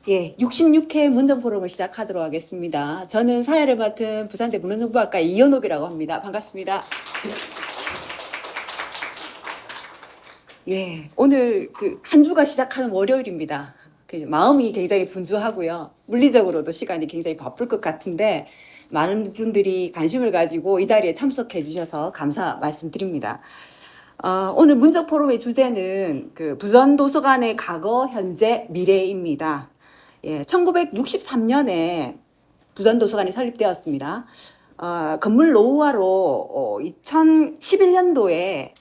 예, 66회 문정포럼을 시작하도록 하겠습니다. 저는 사회를 맡은 부산대 문헌정보학과 이현옥이라고 합니다. 반갑습니다. 예, 오늘 한 주가 시작하는 월요일입니다. 마음이 굉장히 분주하고요. 물리적으로도 시간이 굉장히 바쁠 것 같은데 많은 분들이 관심을 가지고 이 자리에 참석해 주셔서 감사 말씀드립니다. 오늘 문정포럼의 주제는 부전도서관의 과거, 현재, 미래입니다. 예, 1963년에 부전도서관이 설립되었습니다. 건물 노후화로 2011년도에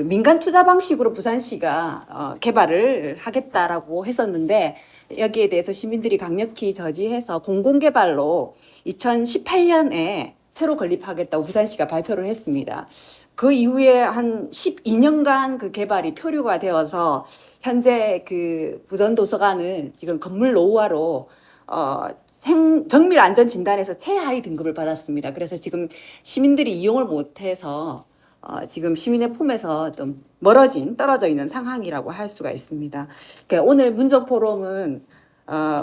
민간 투자 방식으로 부산시가 개발을 하겠다라고 했었는데 여기에 대해서 시민들이 강력히 저지해서 공공개발로 2018년에 새로 건립하겠다고 부산시가 발표를 했습니다. 그 이후에 한 12년간 그 개발이 표류가 되어서 현재 부전도서관은 지금 건물 노후화로 정밀 안전 진단에서 최하위 등급을 받았습니다. 그래서 지금 시민들이 이용을 못해서 지금 시민의 품에서 좀 떨어져 있는 상황이라고 할 수가 있습니다. 그러니까 오늘 문정포럼은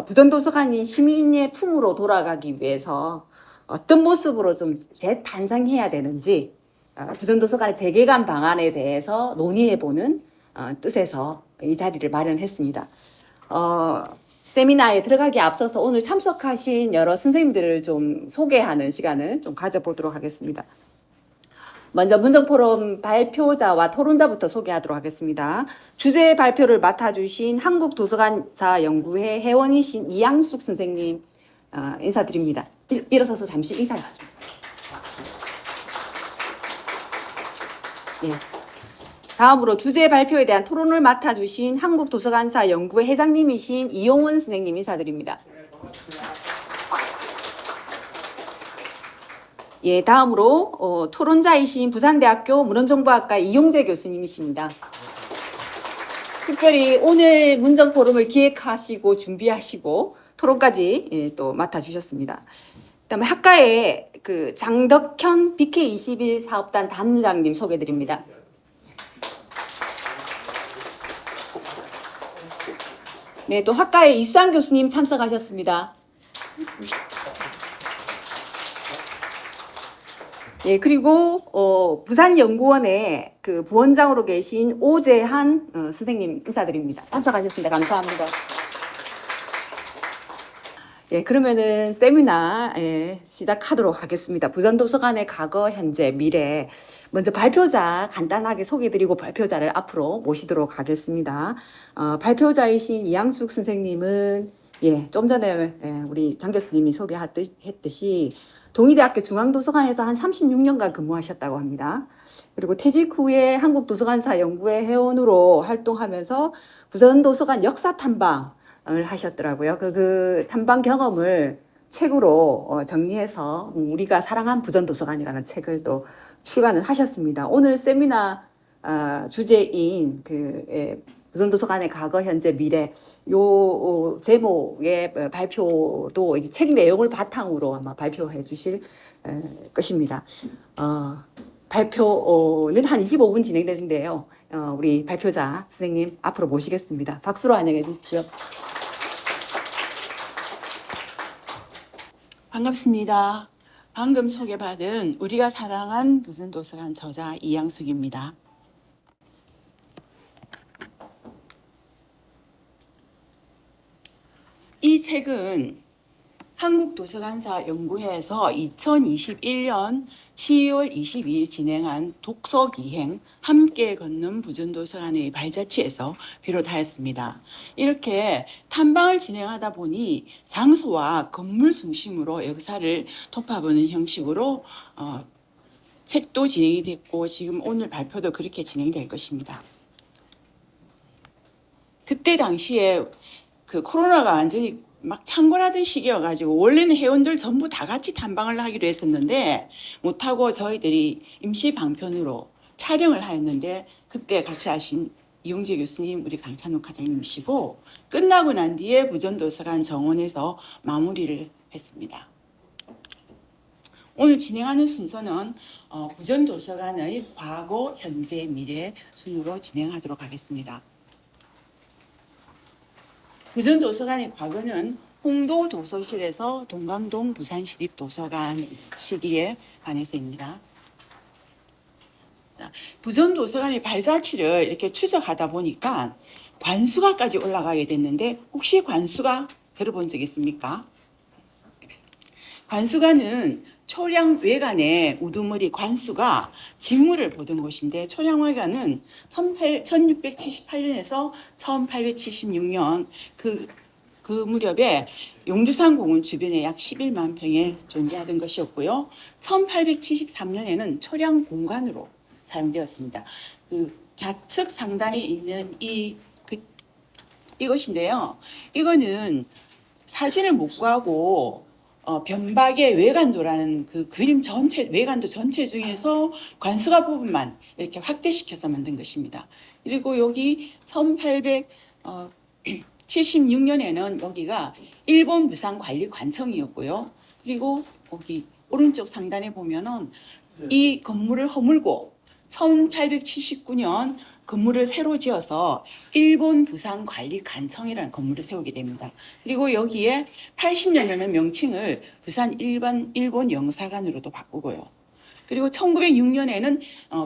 부전도서관이 시민의 품으로 돌아가기 위해서 어떤 모습으로 좀 재탄생해야 되는지 부전도서관의 재개관 방안에 대해서 논의해보는 뜻에서 이 자리를 마련했습니다. 세미나에 들어가기 앞서서 오늘 참석하신 여러 선생님들을 좀 소개하는 시간을 좀 가져보도록 하겠습니다. 먼저 문정포럼 발표자와 토론자부터 소개하도록 하겠습니다. 주제 발표를 맡아주신 한국도서관사 연구회 회원이신 이양숙 선생님 인사드립니다. 일어서서 잠시 인사해 주시죠. 예. 다음으로 주제 발표에 대한 토론을 맡아주신 한국도서관사 연구회 회장님이신 이용훈 선생님 인사드립니다. 예, 다음으로 토론자이신 부산대학교 문헌정보학과 이용재 교수님이십니다. 특별히 오늘 문정포럼을 기획하시고 준비하시고 토론까지 또 맡아주셨습니다. 그다음에 학과의 장덕현 BK21 사업단 단장님 소개드립니다. 네, 또 학과의 이수상 교수님 참석하셨습니다. 예, 그리고 부산연구원의 부원장으로 계신 오재한 선생님 인사드립니다. 참석하셨습니다. 감사합니다. 예, 그러면은 세미나 시작하도록 하겠습니다. 부전도서관의 과거, 현재, 미래. 먼저 발표자 간단하게 소개드리고 발표자를 앞으로 모시도록 하겠습니다. 발표자이신 이양숙 선생님은 좀 전에 우리 장 교수님이 소개했듯이 동의대학교 중앙도서관에서 한 36년간 근무하셨다고 합니다. 그리고 퇴직 후에 한국도서관사 연구회 회원으로 활동하면서 부전도서관 역사 탐방을 하셨더라고요. 그 탐방 경험을 책으로 정리해서 우리가 사랑한 부전도서관이라는 책을 또 출간을 하셨습니다. 오늘 세미나 주제인 부전도서관의 과거, 현재, 미래 요 제목의 발표도 이제 책 내용을 바탕으로 아마 발표해 주실 것입니다. 발표는 한 25분 진행되는데요. 우리 발표자 선생님 앞으로 모시겠습니다. 박수로 환영해 주십시오. 반갑습니다. 방금 소개받은 우리가 사랑한 부전도서관 저자 이양숙입니다. 이 책은 한국도서관사 연구회에서 2021년 12월 22일 진행한 독서기행 함께 걷는 부전도서관의 발자취에서 비롯하였습니다. 이렇게 탐방을 진행하다 보니 장소와 건물 중심으로 역사를 덮어보는 형식으로 책도 진행이 됐고 지금 오늘 발표도 그렇게 진행될 것입니다. 그때 당시에 코로나가 완전히 막 창궐하던 시기여가지고 원래는 회원들 전부 다 같이 탐방을 하기로 했었는데 못하고 저희들이 임시 방편으로 촬영을 하였는데 그때 같이 하신 이용재 교수님, 우리 강찬욱 과장님이시고 끝나고 난 뒤에 부전도서관 정원에서 마무리를 했습니다. 오늘 진행하는 순서는 부전도서관의 과거, 현재, 미래 순으로 진행하도록 하겠습니다. 부전도서관의 과거는 홍도 도서실에서 동강동 부산시립도서관 시기에 관해서입니다. 자, 부전도서관의 발자취를 이렇게 추적하다 보니까 관수가까지 올라가게 됐는데 혹시 관수가 들어본 적 있습니까? 관수가는 초량 외관의 우두머리 관수가 직무를 보던 곳인데 초량 외관은 1678년에서 1876년 그 무렵에 용두산 공원 주변에 약 11만 평에 존재하던 것이었고요. 1873년에는 초량 공간으로 사용되었습니다. 그 좌측 상단에 있는 이것인데요. 이거는 사진을 못 구하고 변박의 외관도라는 그 그림 전체 외관도 전체 중에서 관수가 부분만 이렇게 확대시켜서 만든 것입니다. 그리고 여기 1876년에는 여기가 일본 부산관리관청이었고요. 그리고 거기 오른쪽 상단에 보면은 이 건물을 허물고 1879년 건물을 새로 지어서 일본 부산관리관청이라는 건물을 세우게 됩니다. 그리고 여기에 80년에는 명칭을 부산 일본 영사관으로도 바꾸고요. 그리고 1906년에는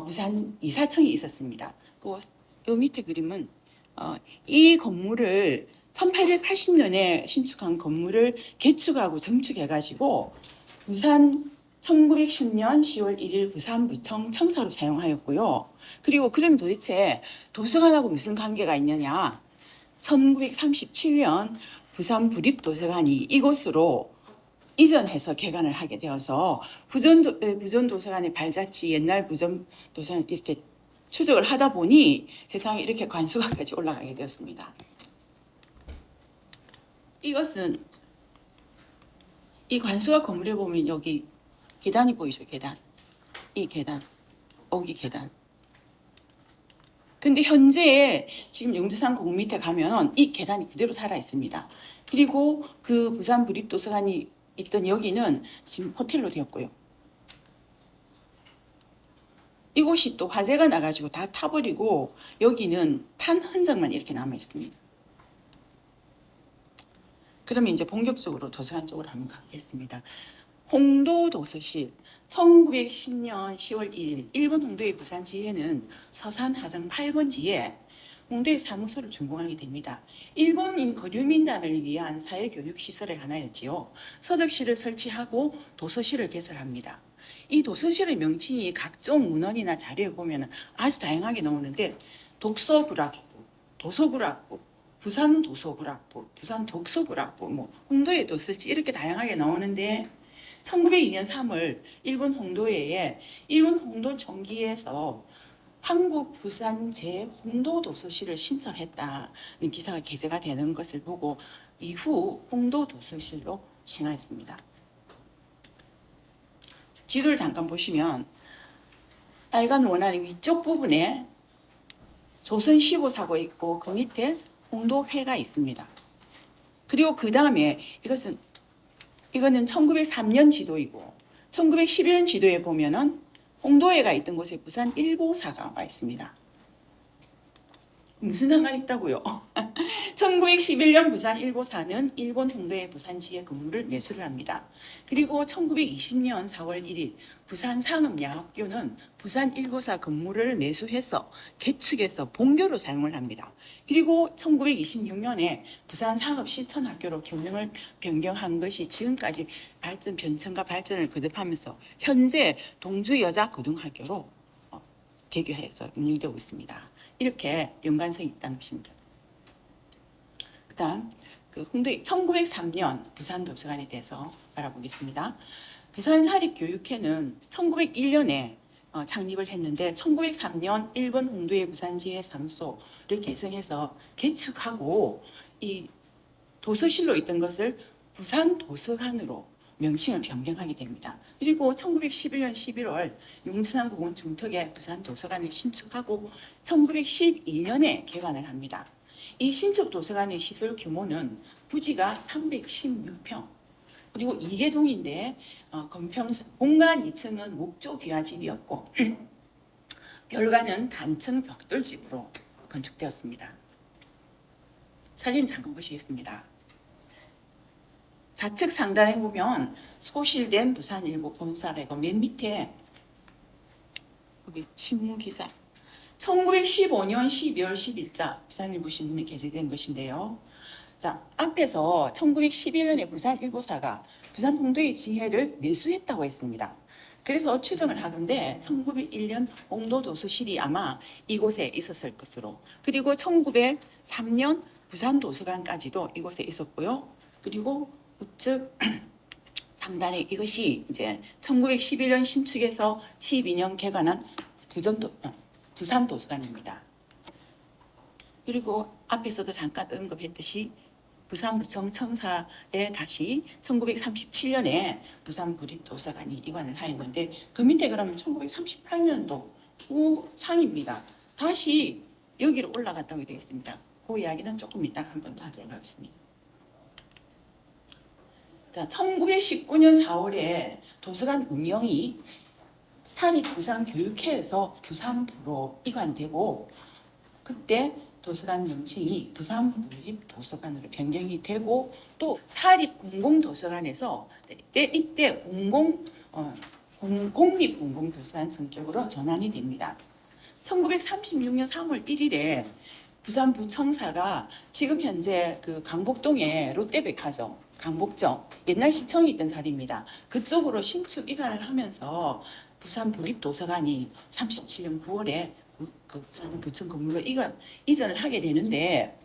부산 이사청이 있었습니다. 그 밑에 그림은 이 건물을 1880년에 신축한 건물을 개축하고 증축해가지고 부산 1910년 10월 1일 부산부청 청사로 사용하였고요. 그리고 그럼 도대체 도서관하고 무슨 관계가 있느냐? 1937년 부산부립도서관이 이곳으로 이전해서 개관을 하게 되어서 부전도서관의 발자취 옛날 부전도서관 이렇게 추적을 하다 보니 세상에 이렇게 관수가까지 올라가게 되었습니다. 이것은 이 관수가 건물에 보면 여기 계단이 보이죠? 계단. 이 계단. 여기 계단. 근데 현재 지금 용두산 공원 밑에 가면은 이 계단이 그대로 살아 있습니다. 그리고 그 부산 부립도서관이 있던 여기는 지금 호텔로 되었고요. 이곳이 또 화재가 나가지고 다 타버리고 여기는 탄 흔적만 이렇게 남아 있습니다. 그러면 이제 본격적으로 도서관 쪽으로 한번 가겠습니다. 홍도 도서실 1910년 10월 1일 일본 홍도의 부산지회는 서산하정 8번지에 홍도의 사무소를 준공하게 됩니다. 일본인 거류민단을 위한 사회교육시설의 하나였지요. 서적실을 설치하고 도서실을 개설합니다. 이 도서실의 명칭이 각종 문헌이나 자료에 보면 아주 다양하게 나오는데 독서구락부, 도서구락부, 부산 도서구락부, 부산 독서구락부, 홍도의 도서실 이렇게 다양하게 나오는데 1902년 3월 일본 홍도에 일본 홍도 총기에서 한국 부산 제 홍도 도서실을 신설했다는 기사가 게재가 되는 것을 보고 이후 홍도 도서실로 칭하였습니다. 지도를 잠깐 보시면 빨간 원안의 위쪽 부분에 조선 15사고 있고 그 밑에 홍도회가 있습니다. 그리고 그 다음에 이거는 1903년 지도이고 1911년 지도에 보면은 홍도회가 있던 곳에 부산 일보사가 와 있습니다. 무슨 상관이 있다고요? 1911년 부산 일보사는 일본 홍도의 부산지에 근무를 매수를 합니다. 그리고 1920년 4월 1일 부산 상업야학교는 부산 일보사 근무를 매수해서 개축해서 본교로 사용을 합니다. 그리고 1926년에 부산 상업실천학교로 교명을 변경한 것이 지금까지 변천과 발전을 거듭하면서 현재 동주여자고등학교로 개교해서 운영되고 있습니다. 이렇게 연관성이 있다는 것입니다. 그다음 홍도 1903년 부산도서관에 대해서 알아보겠습니다. 부산사립교육회는 1901년에 창립을 했는데 1903년 일본 홍도의 부산지회 사무소를 개성해서 개축하고 이 도서실로 있던 것을 부산도서관으로 명칭을 변경하게 됩니다. 그리고 1911년 11월 용두산 공원 중턱에 부산도서관을 신축하고 1912년에 개관을 합니다. 이 신축 도서관의 시설 규모는 부지가 316평, 그리고 이계동인데 공간 2층은 목조 귀화집이었고 별관은 단층 벽돌집으로 건축되었습니다. 사진 잠깐 보시겠습니다. 좌측 상단에 보면 소실된 부산일보 본사라고 맨 밑에 여기 신문 기사 1915년 12월 10일자 부산일보 신문에 게재된 것인데요. 자, 앞에서 1911년에 부산일보사가 부산 홍도의 지혜를 매수했다고 했습니다. 그래서 추정을 하건대 1901년 홍도 도서실이 아마 이곳에 있었을 것으로, 그리고 1903년 부산 도서관까지도 이곳에 있었고요. 그리고 우측 상단에 이것이 이제 1911년 신축에서 12년 개관한 부산 도서관입니다. 그리고 앞에서도 잠깐 언급했듯이 부산부청 청사에 다시 1937년에 부산 부립도서관이 이관을 하였는데, 그 밑에 그러면 1938년도 상입니다. 다시 여기로 올라갔다고 되어 있습니다. 그 이야기는 조금 이따 한번 더 하도록 하겠습니다. 자, 1919년 4월에 도서관 운영이 사립부산교육회에서 부산부로 이관되고, 그때 도서관 명칭이 부산부립도서관으로 변경이 되고, 또 사립공공도서관에서 이때 공립공공도서관 성격으로 전환이 됩니다. 1936년 3월 1일에 부산부청사가 지금 현재 그 강북동에 롯데백화점, 강북점 옛날 시청이 있던 자리입니다. 그쪽으로 신축 이관을 하면서 부산부립도서관이 37년 9월에 그 부산부청 건물로 이전을 하게 되는데,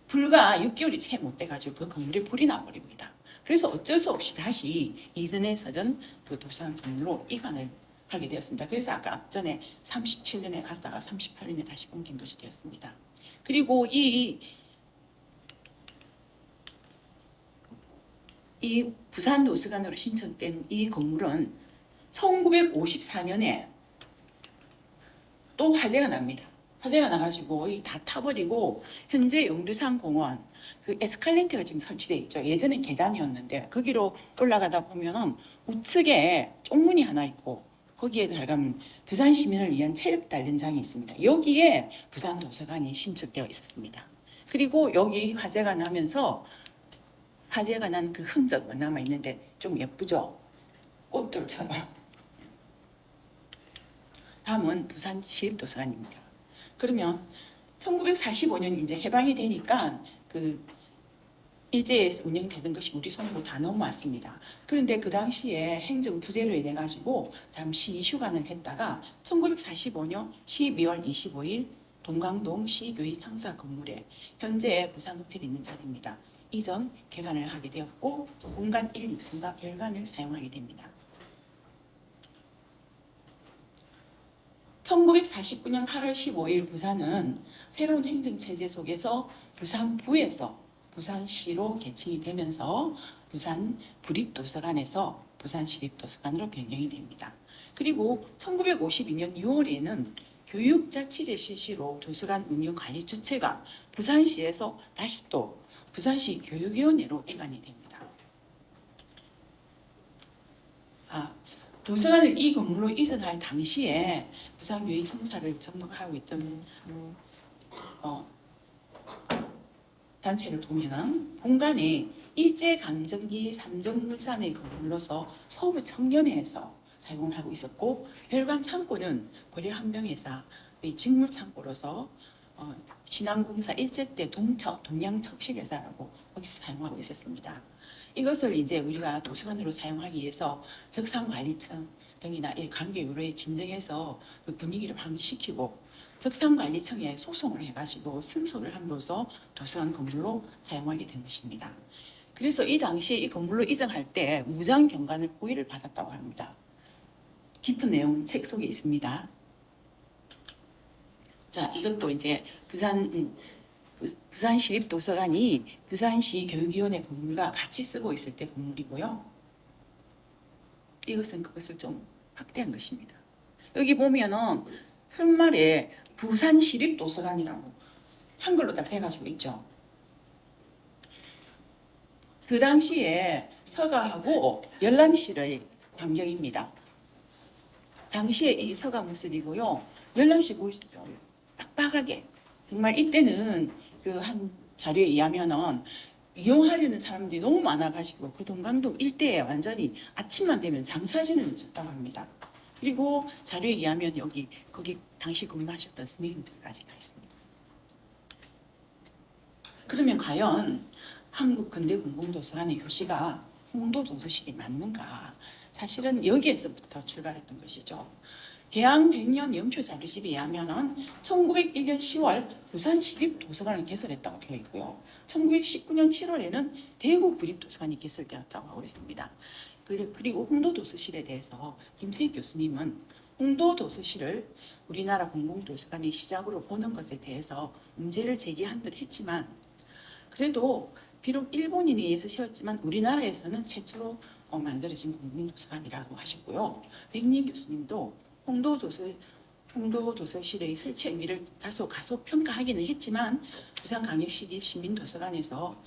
불과 6개월이 채 못 돼가지고 그 건물에 불이 나버립니다. 그래서 어쩔 수 없이 다시 이전에 서던 그 도서관 건물로 이관을 하게 되었습니다. 그래서 아까 앞전에 37년에 갔다가 38년에 다시 옮긴 것이 되었습니다. 그리고 이 부산 도서관으로 신청된 이 건물은 1954년에 또 화재가 납니다. 화재가 나가지고 다 타버리고, 현재 용두산 공원 그 에스컬레이터가 지금 설치되어 있죠. 예전엔 계단이었는데 거기로 올라가다 보면은 우측에 쪽문이 하나 있고, 거기에 들어가면 부산 시민을 위한 체력 단련장이 있습니다. 여기에 부산 도서관이 신축되어 있었습니다. 그리고 여기 화재가 나면서 화재가 난 그 흔적만 남아 있는데 좀 예쁘죠? 꽃들처럼. 다음은 부산 시립도서관입니다. 그러면 1945년 이제 해방이 되니까 그 일제에서 운영되던 것이 우리 손으로 다 넘어왔습니다. 그런데 그 당시에 행정 부재로 인해 가지고 잠시 휴관을 했다가 1945년 12월 25일 동강동 시교의 청사 건물에 현재 부산 호텔이 있는 자리입니다. 이전 개관을 하게 되었고, 공간 1, 2층과 별관을 사용하게 됩니다. 1949년 8월 15일 부산은 새로운 행정체제 속에서 부산부에서 부산시로 개칭이 되면서 부산 부립도서관에서 부산시립도서관으로 변경이 됩니다. 그리고 1952년 6월에는 교육자치제 실시로 도서관 운영 관리 주체가 부산시에서 다시 또 부산시 교육위원회로 이관이 됩니다. 도서관을 이 건물로 이전할 당시에 부산교육청사를 전무하고 있던 단체를 보면 본관에 일제강점기 삼정물산의 건물로서 서부 청년회에서 사용을 하고 있었고, 별관 창고는 고려한병회사의 직물창고로서 신항공사 일제 때 동양척식회사라고 거기서 사용하고 있었습니다. 이것을 이제 우리가 도서관으로 사용하기 위해서 적산관리청 등이나 관계유로에 진정해서 그 분위기를 환기시키고, 적산관리청에 소송을 해가지고 승소를 함으로써 도서관 건물로 사용하게 된 것입니다. 그래서 이 당시에 이 건물로 이전할 때 무장경관을 고의를 받았다고 합니다. 깊은 내용은 책 속에 있습니다. 자, 이것도 이제 부산시립도서관이 부산시 교육위원회 건물과 같이 쓰고 있을 때 건물이고요. 이것은 그것을 좀 확대한 것입니다. 여기 보면은 편말에 부산시립도서관이라고 한글로 딱 돼가지고 있죠. 그 당시에 서가하고 열람실의 광경입니다. 당시에 이 서가 모습이고요. 열람실 보이시죠? 빡빡하게. 정말 이때는 그 한 자료에 의하면은 이용하려는 사람들이 너무 많아가지고 그 동강동 일대에 완전히 아침만 되면 장사진을 쳤다고 합니다. 그리고 자료에 의하면 거기 당시 근무하셨던 스님들까지 가 있습니다. 그러면 과연 한국 근대공공도서관의 효시가 홍도도서실이 맞는가? 사실은 여기에서부터 출발했던 것이죠. 개항 100년 연표 자료집에 의하면은 1901년 10월 부산시립도서관을 개설했다고 되어 있고요. 1919년 7월에는 대구 구립도서관이 개설되었다고 하고 있습니다. 그리고 홍도도서실에 대해서 김세익 교수님은 홍도도서실을 우리나라 공공도서관의 시작으로 보는 것에 대해서 문제를 제기한 듯 했지만 그래도 비록 일본인에 의해서 세웠지만 우리나라에서는 최초로 만들어진 공공도서관이라고 하셨고요. 백림 교수님도 홍도도서실의 설치 의미를 다소 가소평가하기는 했지만 부산광역시립시민도서관에서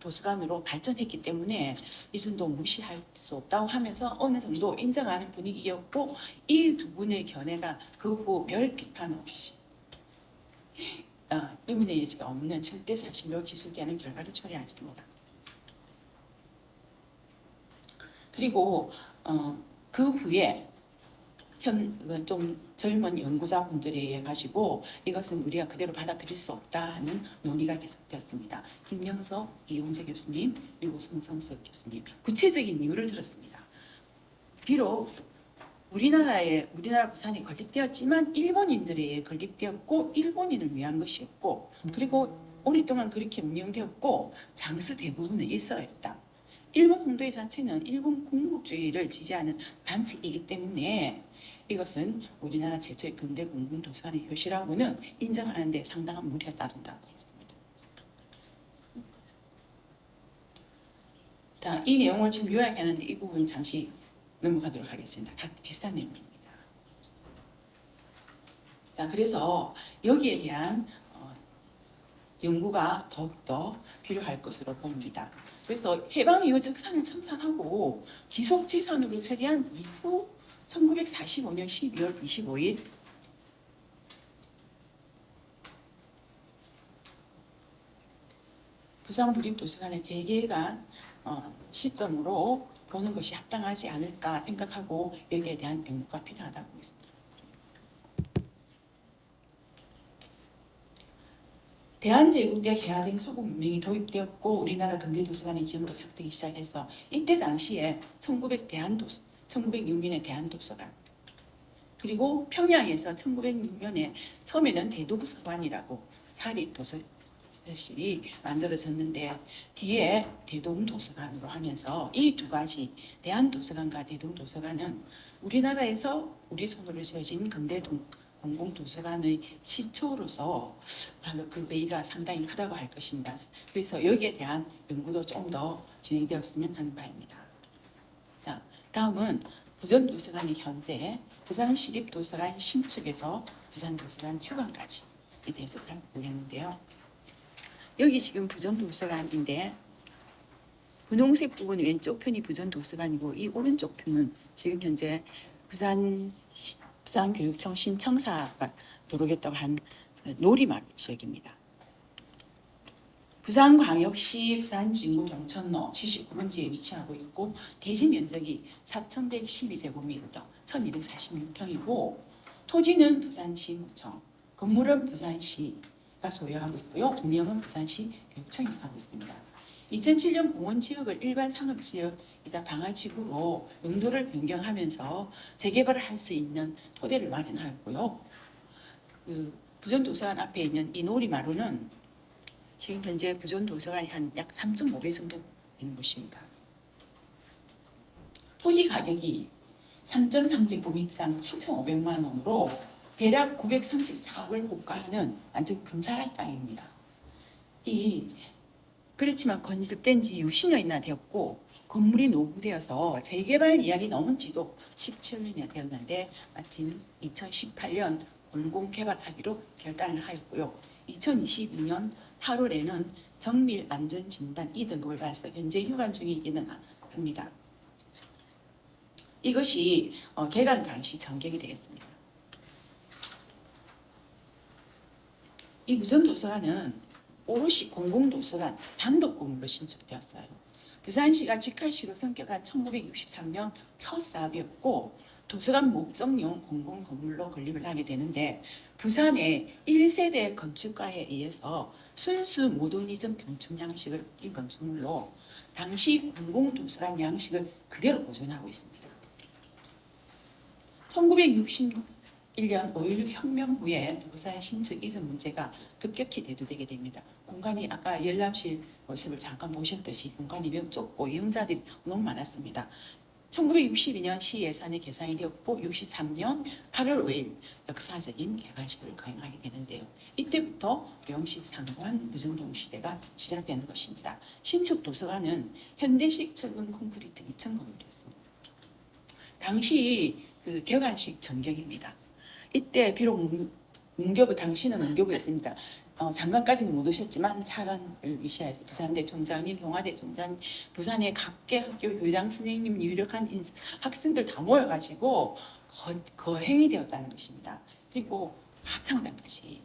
도서관으로 발전했기 때문에 이 정도 무시할 수 없다고 하면서 어느 정도 인정하는 분위기였고 이 두 분의 견해가 그 후 별 비판 없이 의문의 여지가 없는 절대 사실로 기술되는 결과를 초래했습니다. 그리고 그 후에 좀 젊은 연구자분들에 의해 가지고 이것은 우리가 그대로 받아들일 수 없다 하는 논의가 계속되었습니다. 김영석, 이용재 교수님, 그리고 송성석 교수님 구체적인 이유를 들었습니다. 비록 우리나라 부산이 건립되었지만 일본인들에 의해 건립되었고 일본인을 위한 것이었고 그리고 오랫동안 그렇게 운영되었고 장수 대부분은 일서였다. 일본 홍도의 자체는 일본 군국주의를 지지하는 단체이기 때문에 이것은 우리나라 최초의 근대 공공도서관의 효시라고는 인정하는 데 상당한 무리가 따른다고 했습니다. 자, 이 내용을 지금 요약하는데 이 부분 잠시 넘어가도록 하겠습니다. 다 비슷한 내용입니다. 자, 그래서 여기에 대한 연구가 더욱더 필요할 것으로 봅니다. 그래서 해방 이후 즉산을 청산하고 기속재산으로 처리한 이후 1945년 12월 25일 부산구립도서관의 재개관 시점으로 보는 것이 합당하지 않을까 생각하고 여기에 대한 연구가 필요하다고 했습니다. 대한제국대 개화된 서구 문명이 도입되었고 우리나라 근대도서관의 기원도 삭되기 시작해서 이때 당시에 1906년에 대한도서관 그리고 평양에서 1906년에 처음에는 대도서관이라고 사립도서실이 만들어졌는데 뒤에 대동도서관으로 하면서 이 두 가지 대한도서관과 대동도서관은 우리나라에서 우리 손으로 지어진 근대 공공도서관의 시초로서 바로 그 의의가 상당히 크다고 할 것입니다. 그래서 여기에 대한 연구도 좀 더 진행되었으면 하는 바입니다. 자, 다음은 부전도서관의 현재 부산시립도서관 신축에서 부산도서관 휴관까지에 대해서 살펴보겠는데요. 여기 지금 부전도서관인데 분홍색 부분 왼쪽 편이 부전도서관이고 이 오른쪽 편은 지금 현재 부산교육청 신청사가 들어오겠다고 한 놀이마을 지역입니다. 부산광역시 부산진구 동천로 79번지에 위치하고 있고 대지 면적이 4,112제곱미터 1,246평이고 토지는 부산시무청, 건물은 부산시가 소유하고 있고요. 운영은 부산시 교육청에서 하고 있습니다. 2007년 공원지역을 일반 상업지역이자 방화지구로 용도를 변경하면서 재개발을 할 수 있는 토대를 마련하였고요. 그 부전도서관 앞에 있는 이 놀이마루는 지금 현재 부전도서관이 한 약 3.5배 정도 되는 곳입니다. 토지 가격이 3.3제곱미터당 7,500만 원으로 대략 934억을 호가하는 완전 금사란 땅입니다. 그렇지만 건립된 지 60년이나 되었고 건물이 노후되어서 재개발 이야기 나온 지도 17년이나 되었는데 마침 2018년 공공개발하기로 결단을 하였고요. 2022년 8월에는 정밀 안전 진단 2등급을 받아서 현재 휴관 중이기는 합니다. 이것이 개관 당시 전격이 되겠습니다. 이 부전도서관은 오롯이 공공도서관 단독 건물로 신축되었어요. 부산시가 직할시로 성격한 1963년 첫 사업이었고 도서관 목적용 공공건물로 건립을 하게 되는데 부산의 1세대 건축가에 의해서 순수 모더니즘 건축 양식을 띈 건축물로 당시 공공도서관 양식을 그대로 보존하고 있습니다. 1961년 5.16 혁명 후에 부산 신축 이전 문제가 급격히 대두되게 됩니다. 공간이 아까 열람실 모습을 잠깐 보셨듯이 공간이 매우 좁고 이용자들이 너무 많았습니다. 1962년 시 예산이 개상이 되었고 63년 8월 5일 역사적인 개관식을 거행하게 되는데요. 이때부터 영식 상관 무정동 시대가 시작되는 것입니다. 신축 도서관은 현대식 철근 콘크리트 2층 건물이었습니다. 당시 그 개관식 전경입니다. 이때 비록 문교부 당시는 문교부였습니다. 장관까지는 못 오셨지만 차관을 위시하여서 부산대 총장님, 동아대 총장님, 부산의 각계 학교 교장 선생님, 유력한 학생들 다 모여가지고 거행이 되었다는 것입니다. 그리고 합창단까지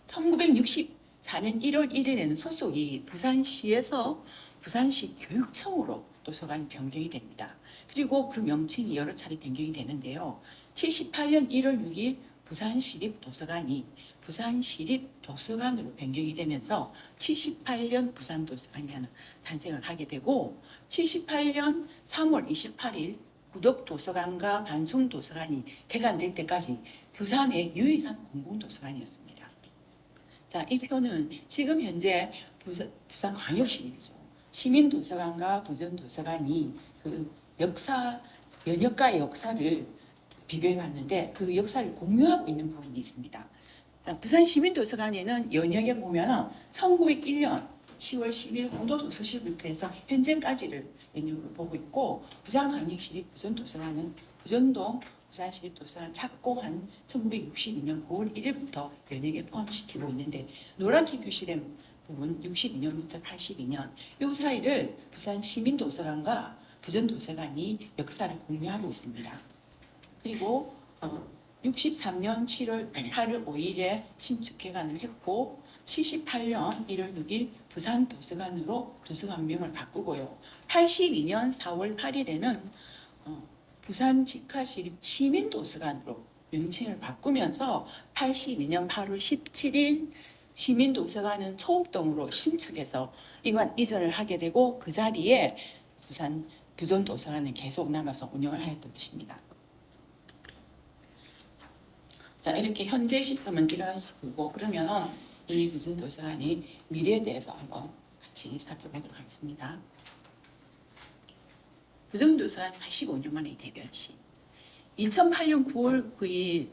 1964년 1월 1일에는 소속이 부산시에서 부산시 교육청으로 도서관이 변경이 됩니다. 그리고 그 명칭이 여러 차례 변경이 되는데요. 78년 1월 6일 부산시립도서관이 부산시립도서관으로 변경이 되면서 78년 부산도서관이 하나 탄생을 하게 되고 78년 3월 28일 구덕도서관과 반송도서관이 개관될 때까지 부산의 유일한 공공도서관이었습니다. 자, 이 표는 지금 현재 부산광역시립이죠. 시민도서관과 부전도서관이 그 연역가의 역사를 비교해 봤는데 그 역사를 공유하고 있는 부분이 있습니다. 부산 시민도서관에는 연역에 보면은 1901년 10월 10일 홍도도서실부터 해서 현재까지를 연역으로 보고 있고 부산광역시립 부전도서관은 부전동 부산시립도서관 착공한 1962년 9월 1일부터 연역에 포함시키고 있는데 노랗게 표시된 부분 62년부터 82년 이 사이를 부산 시민도서관과 부전도서관이 역사를 공유하고 있습니다. 그리고 63년 7월 8일 5일에 신축 개관을 했고 78년 1월 6일 부산도서관으로 도서관명을 바꾸고요. 82년 4월 8일에는 부산 직화시립 시민도서관으로 명칭을 바꾸면서 82년 8월 17일 시민도서관은 초읍동으로 신축해서 이전을 하게 되고 그 자리에 부산 부전도서관은 계속 남아서 운영을 하였던 것입니다. 자, 이렇게 현재 시점은 이런 식이고 그러면은 이 부전도서관이 미래에 대해서 한번 같이 살펴보도록 하겠습니다. 부전도서관 45년 만에 대변시 2008년 9월 9일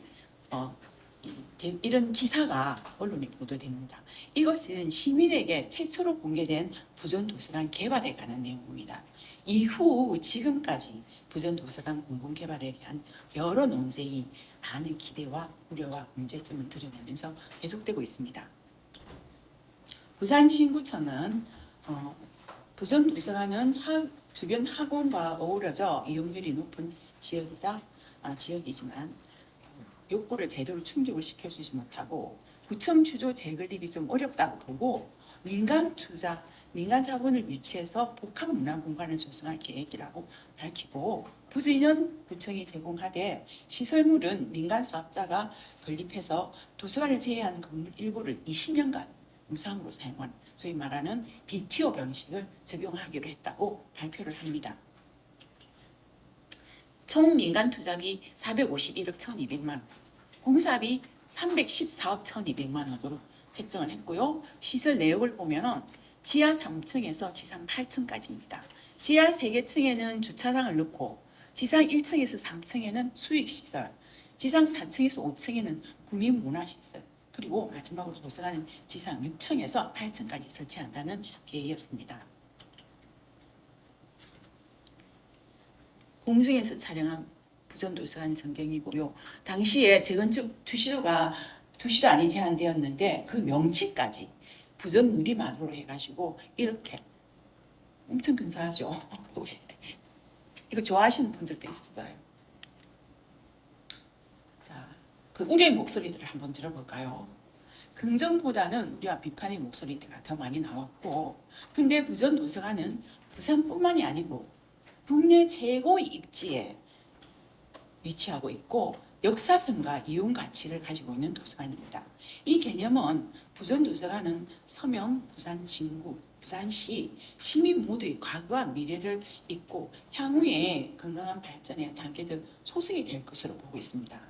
이런 기사가 언론에 보도됩니다. 이것은 시민에게 최초로 공개된 부전도서관 개발에 관한 내용입니다. 이후 지금까지 부전도서관 공공개발에 대한 여러 논쟁이 많은 기대와 우려와 문제점을 드러내면서 계속되고 있습니다. 부산진구청은 부전도서관은 주변 학원과 어우러져 이용률이 높은 지역이지만 욕구를 제대로 충족을 시켜주지 못하고 구청 주도 재건립이 좀 어렵다고 보고 민간 자본을 유치해서 복합 문화 공간을 조성할 계획이라고 밝히고 부지는 구청이 제공하되 시설물은 민간 사업자가 건립해서 도서관을 제외한 건물 일부를 20년간 무상으로 사용한 소위 말하는 BTO 방식을 적용하기로 했다고 발표를 합니다. 총 민간 투자비 451억 1,200만 원, 공사비 314억 1,200만 원으로 책정을 했고요. 시설 내역을 보면은 지하 3층에서 지상 8층까지입니다. 지하 3개 층에는 주차장을 넣고 지상 1층에서 3층에는 수익시설, 지상 4층에서 5층에는 구민문화시설, 그리고 마지막으로 도서관은 지상 6층에서 8층까지 설치한다는 계획이었습니다. 공중에서 촬영한 부전도서관 전경이고요. 당시에 재건축 투시도 아니 제한되었는데 그 명칭까지 부전 누리만으로 해가지고 이렇게 엄청 근사하죠. 이거 좋아하시는 분들도 있었어요. 자, 그 우리의 목소리들을 한번 들어볼까요? 긍정보다는 우리와 비판의 목소리가 더 많이 나왔고, 근데 부전도서관은 부산뿐만이 아니고 국내 최고 입지에 위치하고 있고 역사성과 이용 가치를 가지고 있는 도서관입니다. 이 개념은 부전도서관은 서명, 부산 진구, 부산시, 시민 모두의 과거와 미래를 잇고 향후에 건강한 발전에 단계적 소속이 될 것으로 보고 있습니다.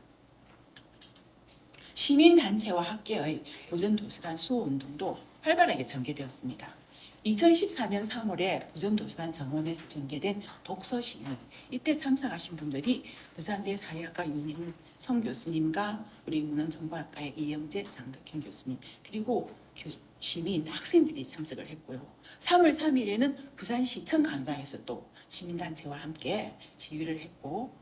시민단체와 학계의 부전도서관 수호운동도 활발하게 전개되었습니다. 2014년 3월에 부전도서관 정원에서 전개된 독서시위, 이때 참석하신 분들이 부산대 사회학과 윤인성 교수님과 우리 문헌정보학과의 이영재 장덕현 교수님, 그리고 시민 학생들이 참석을 했고요. 3월 3일에는 부산시청 광장에서 또 시민단체와 함께 시위를 했고,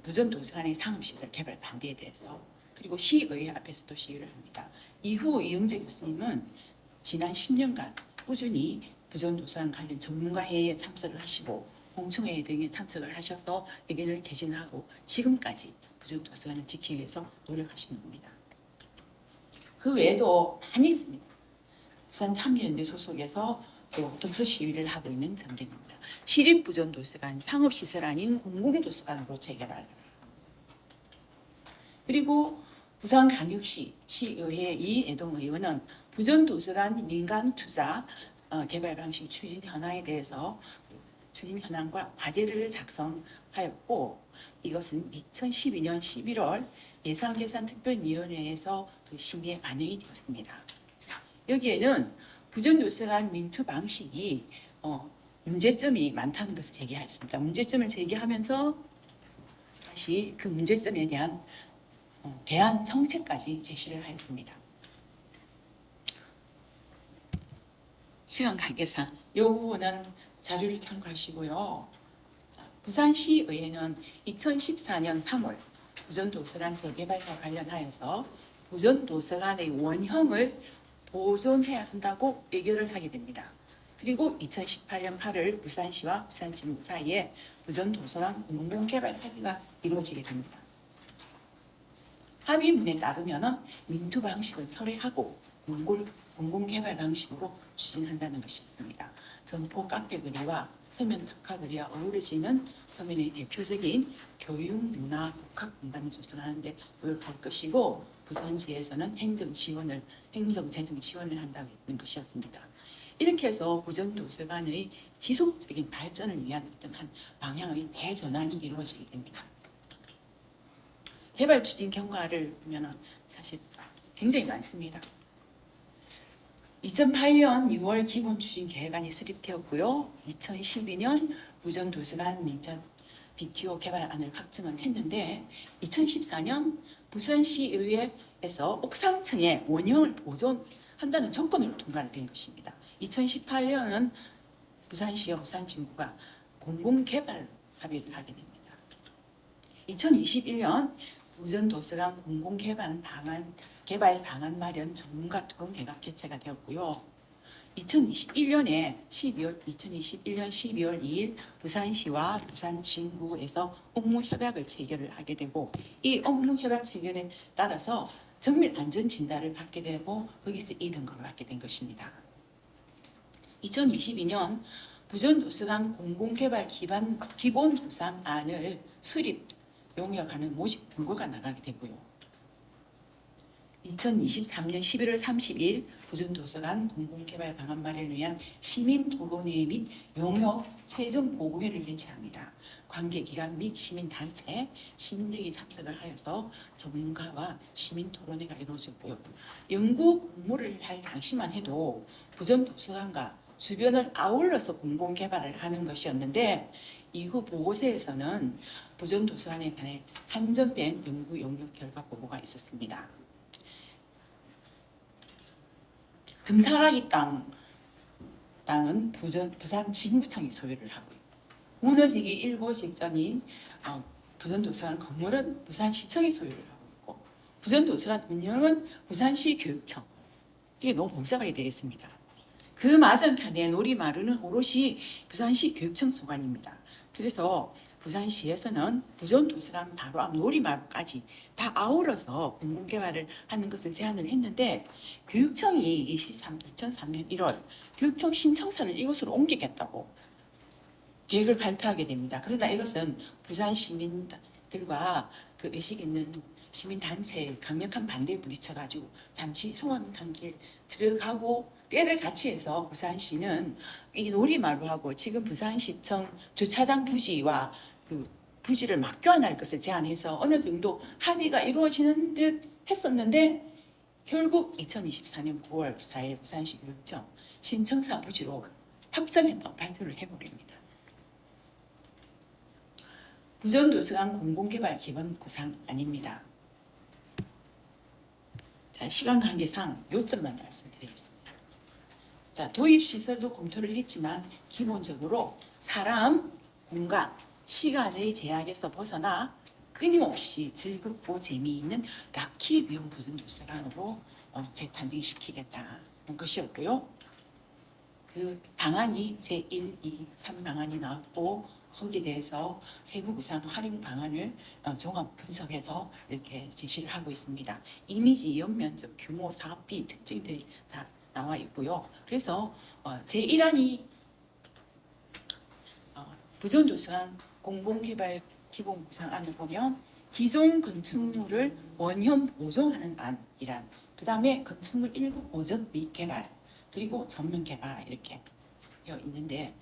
부전도서관의 상업시설 개발 반대에 대해서, 그리고 시의회 앞에서도 시위를 합니다. 이후 이영재 교수님은 지난 10년간 꾸준히 부전도서관 관련 전문가 회의에 참석을 하시고 공청회 등에 참석을 하셔서 의견을 개진하고 지금까지 부전도서관을 지키기 위해서 노력하시는 겁니다. 그 외에도 많이 있습니다. 부산 참여연대 소속에서 또 독서 시위를 하고 있는 전개입니다. 시립부전도서관, 상업시설 아닌 공공도서관으로 재개발. 그리고 부산광역시 시의회 이애동 의원은 부전도서관 민간 투자 개발 방식 추진 현황에 대해서 추진 현황과 과제를 작성하였고, 이것은 2012년 11월 예산개선특별위원회에서 그 심의에 반영이 되었습니다. 여기에는 부전도서관 민투 방식이 문제점이 많다는 것을 제기하였습니다. 문제점을 제기하면서 다시 그 문제점에 대한 대안 정책까지 제시를 하였습니다. 시간 관계상 이 부분은 자료를 참고하시고요. 부산시의회는 2014년 3월 부전도서관 재개발과 관련하여서 부전도서관의 원형을 보존해야 한다고 의결을 하게 됩니다. 그리고 2018년 8월 부산시와 부산진구 사이에 부전도서관 공공개발 합의가 이루어지게 됩니다. 합의문에 따르면 민투 방식을 철회하고 공공개발 방식으로 추진한다는 것이었습니다. 점포 카페 거리와 서면 특화 거리와 어우러지는 서면의 대표적인 교육, 문화, 복합 공간을 조성하는 데 노력할 것이고, 부산시에서는 행정 재정 지원을 한다는 것이었습니다. 이렇게 해서 부전도서관의 지속적인 발전을 위한 어떤 한 방향의 대전환이 이루어지게 됩니다. 개발 추진 경과를 보면 사실 굉장히 많습니다. 2008년 6월 기본 추진 계획안이 수립되었고요. 2012년 부전도서관 민자 BTO 개발안을 확정을 했는데, 2014년 부산시의회에서 옥상층에 원형을 보존한다는 조건으로 통과가 된 것입니다. 2018년은 부산시와 부산진구가 공공개발 합의를 하게 됩니다. 2021년 부전도서관 공공개발 방안 마련 전문가 토론회가 개최가 되었고요. 2021년 12월 2일 부산시와 부산진구에서 업무 협약을 체결을 하게 되고, 이 업무 협약 체결에 따라서 정밀 안전 진단을 받게 되고 거기서 2등급을 받게 된 것입니다. 2022년 부전도서관 공공개발 기본 구상안을 수립 용역하는 모집 공고가 나가게 되고요. 2023년 11월 30일 부전도서관 공공개발 방안 마련을 위한 시민토론회 및 용역 최종 보고회를 개최합니다. 관계기관 및 시민단체, 시민 등이 참석을 하여서 전문가와 시민토론회가 이루어졌고요. 연구 공모를 할 당시만 해도 부전도서관과 주변을 아울러서 공공개발을 하는 것이었는데, 이후 보고서에서는 부전도서관에 관해 한정된 연구 용역 결과 보고가 있었습니다. 금사라기 땅은 부산 진구청이 소유를 하고 있고, 무너지기 일보 직전인 부전도서관 건물은 부산시청이 소유를 하고 있고, 부전도서관 운영은 부산시 교육청. 이게 너무 복잡하게 되겠습니다. 그 맞은편에 놀이마루는 오롯이 부산시 교육청 소관입니다. 그래서 부산시에서는 부전도서관 바로 앞 놀이마을까지 다 아우러서 공공개발을 하는 것을 제안을 했는데 교육청이 2003년 1월 교육청 신청사를 이곳으로 옮기겠다고 계획을 발표하게 됩니다. 그러나 이것은 부산 시민들과 그 의식 있는 시민단체의 강력한 반대에 부딪혀가지고 잠시 소강 단계에 들어가고 때를 같이 해서 부산시는 이 놀이마루하고 지금 부산시청 주차장 부지와 그 부지를 맞교환할 것을 제안해서 어느 정도 합의가 이루어지는 듯 했었는데 결국 2024년 9월 4일 부산시 교육청 신청사 부지로 확정했다고 발표를 해버립니다. 부전도서관 공공개발 기본 구상 아닙니다. 자, 시간 관계상 요점만 말씀드리겠습니다. 자, 도입 시설도 검토를 했지만 기본적으로 사람, 공간, 시간의 제약에서 벗어나 끊임없이 즐겁고 재미있는 락키 비용 부전도서관으로 재탄생시키겠다는 것이었고요. 그 방안이 제1, 2, 3방안이 나왔고 거기에 대해서 세부 구상 활용 방안을 종합 분석해서 이렇게 제시를 하고 있습니다. 이미지, 연면적, 규모, 사업비 특징들이 다 나와 있고요. 그래서 제1안이 부전도서관 공공개발 기본 구상안을 보면 기존 건축물을 원형 보존하는 안이란, 그 다음에 건축물 일부 보전 및 개발, 그리고 전면 개발 이렇게 되어 있는데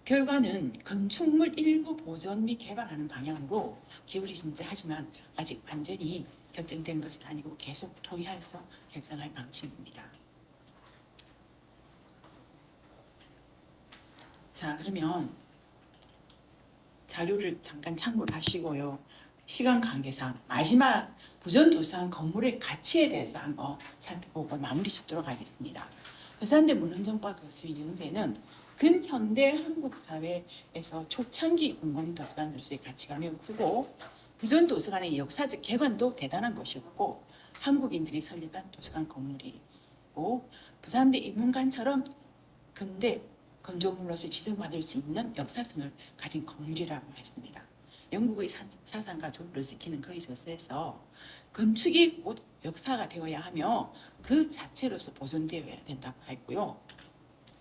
결과는 건축물 일부 보존 및 개발하는 방향으로 기울이신데 하지만 아직 완전히 결정된 것은 아니고 계속 토의하여서 결정할 방침입니다. 자, 그러면 자료를 잠깐 참고를 하시고요. 시간 관계상 마지막 부전도서관 건물의 가치에 대해서 한번 살펴보고 마무리 짓도록 하겠습니다. 부산대 문헌정과 교수의 영재는 근현대 한국 사회에서 초창기 공공도서관으로서의 가치가 매우 크고 부전도서관의 역사적 개관도 대단한 것이었고 한국인들이 설립한 도서관 건물이고 부산대 인문관처럼 근대 건조물로서 지정받을 수 있는 역사성을 가진 건물이라고 했습니다. 영국의 사상가 존 러스키는 그의 저서에서 건축이 곧 역사가 되어야 하며 그 자체로서 보존되어야 된다고 했고요.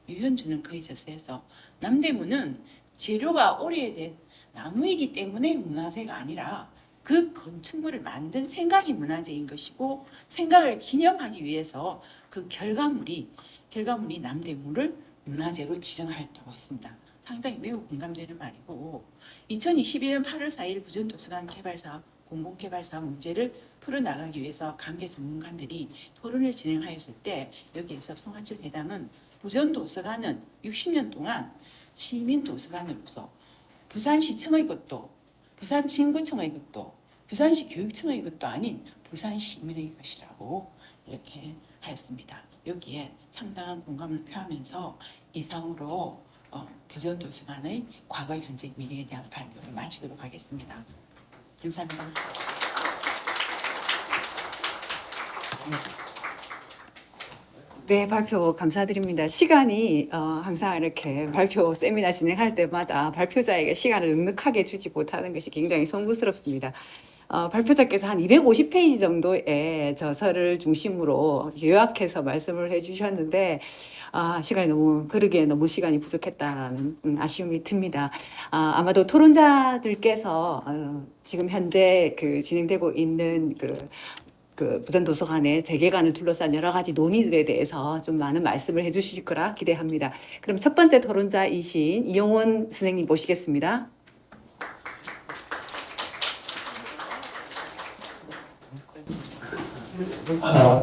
유현주는 그의 저서에서 남대문은 재료가 오래된 나무이기 때문에 문화재가 아니라 그 건축물을 만든 생각이 문화재인 것이고 생각을 기념하기 위해서 그 결과물이 남대문을 문화재로 지정하였다고 했습니다. 상당히 매우 공감되는 말이고 2021년 8월 4일 부전도서관 개발사업 공공개발사업 문제를 풀어나가기 위해서 관계 전문가들이 토론을 진행하였을 때 여기에서 송하철 회장은 부전도서관은 60년 동안 시민도서관으로서 부산시청의 것도 부산진구청의 것도 부산시 교육청의 것도 아닌 부산시민의 것이라고 이렇게 하였습니다. 여기에 상당한 공감을 표하면서 이상으로 부전도서관의 과거, 현재, 미래에 대한 발표를 마치도록 하겠습니다. 감사합니다. 네, 발표 감사드립니다. 시간이 항상 이렇게 발표 세미나 진행할 때마다 발표자에게 시간을 넉넉하게 주지 못하는 것이 굉장히 송구스럽습니다. 발표자께서 한 250페이지 정도의 저서를 중심으로 요약해서 말씀을 해주셨는데 시간이 너무 시간이 부족했다는 아쉬움이 듭니다. 아마도 토론자들께서 지금 현재 진행되고 있는 그 부전도서관의 재개관을 둘러싼 여러 가지 논의들에 대해서 좀 많은 말씀을 해주실 거라 기대합니다. 그럼 첫 번째 토론자이신 이용원 선생님 모시겠습니다.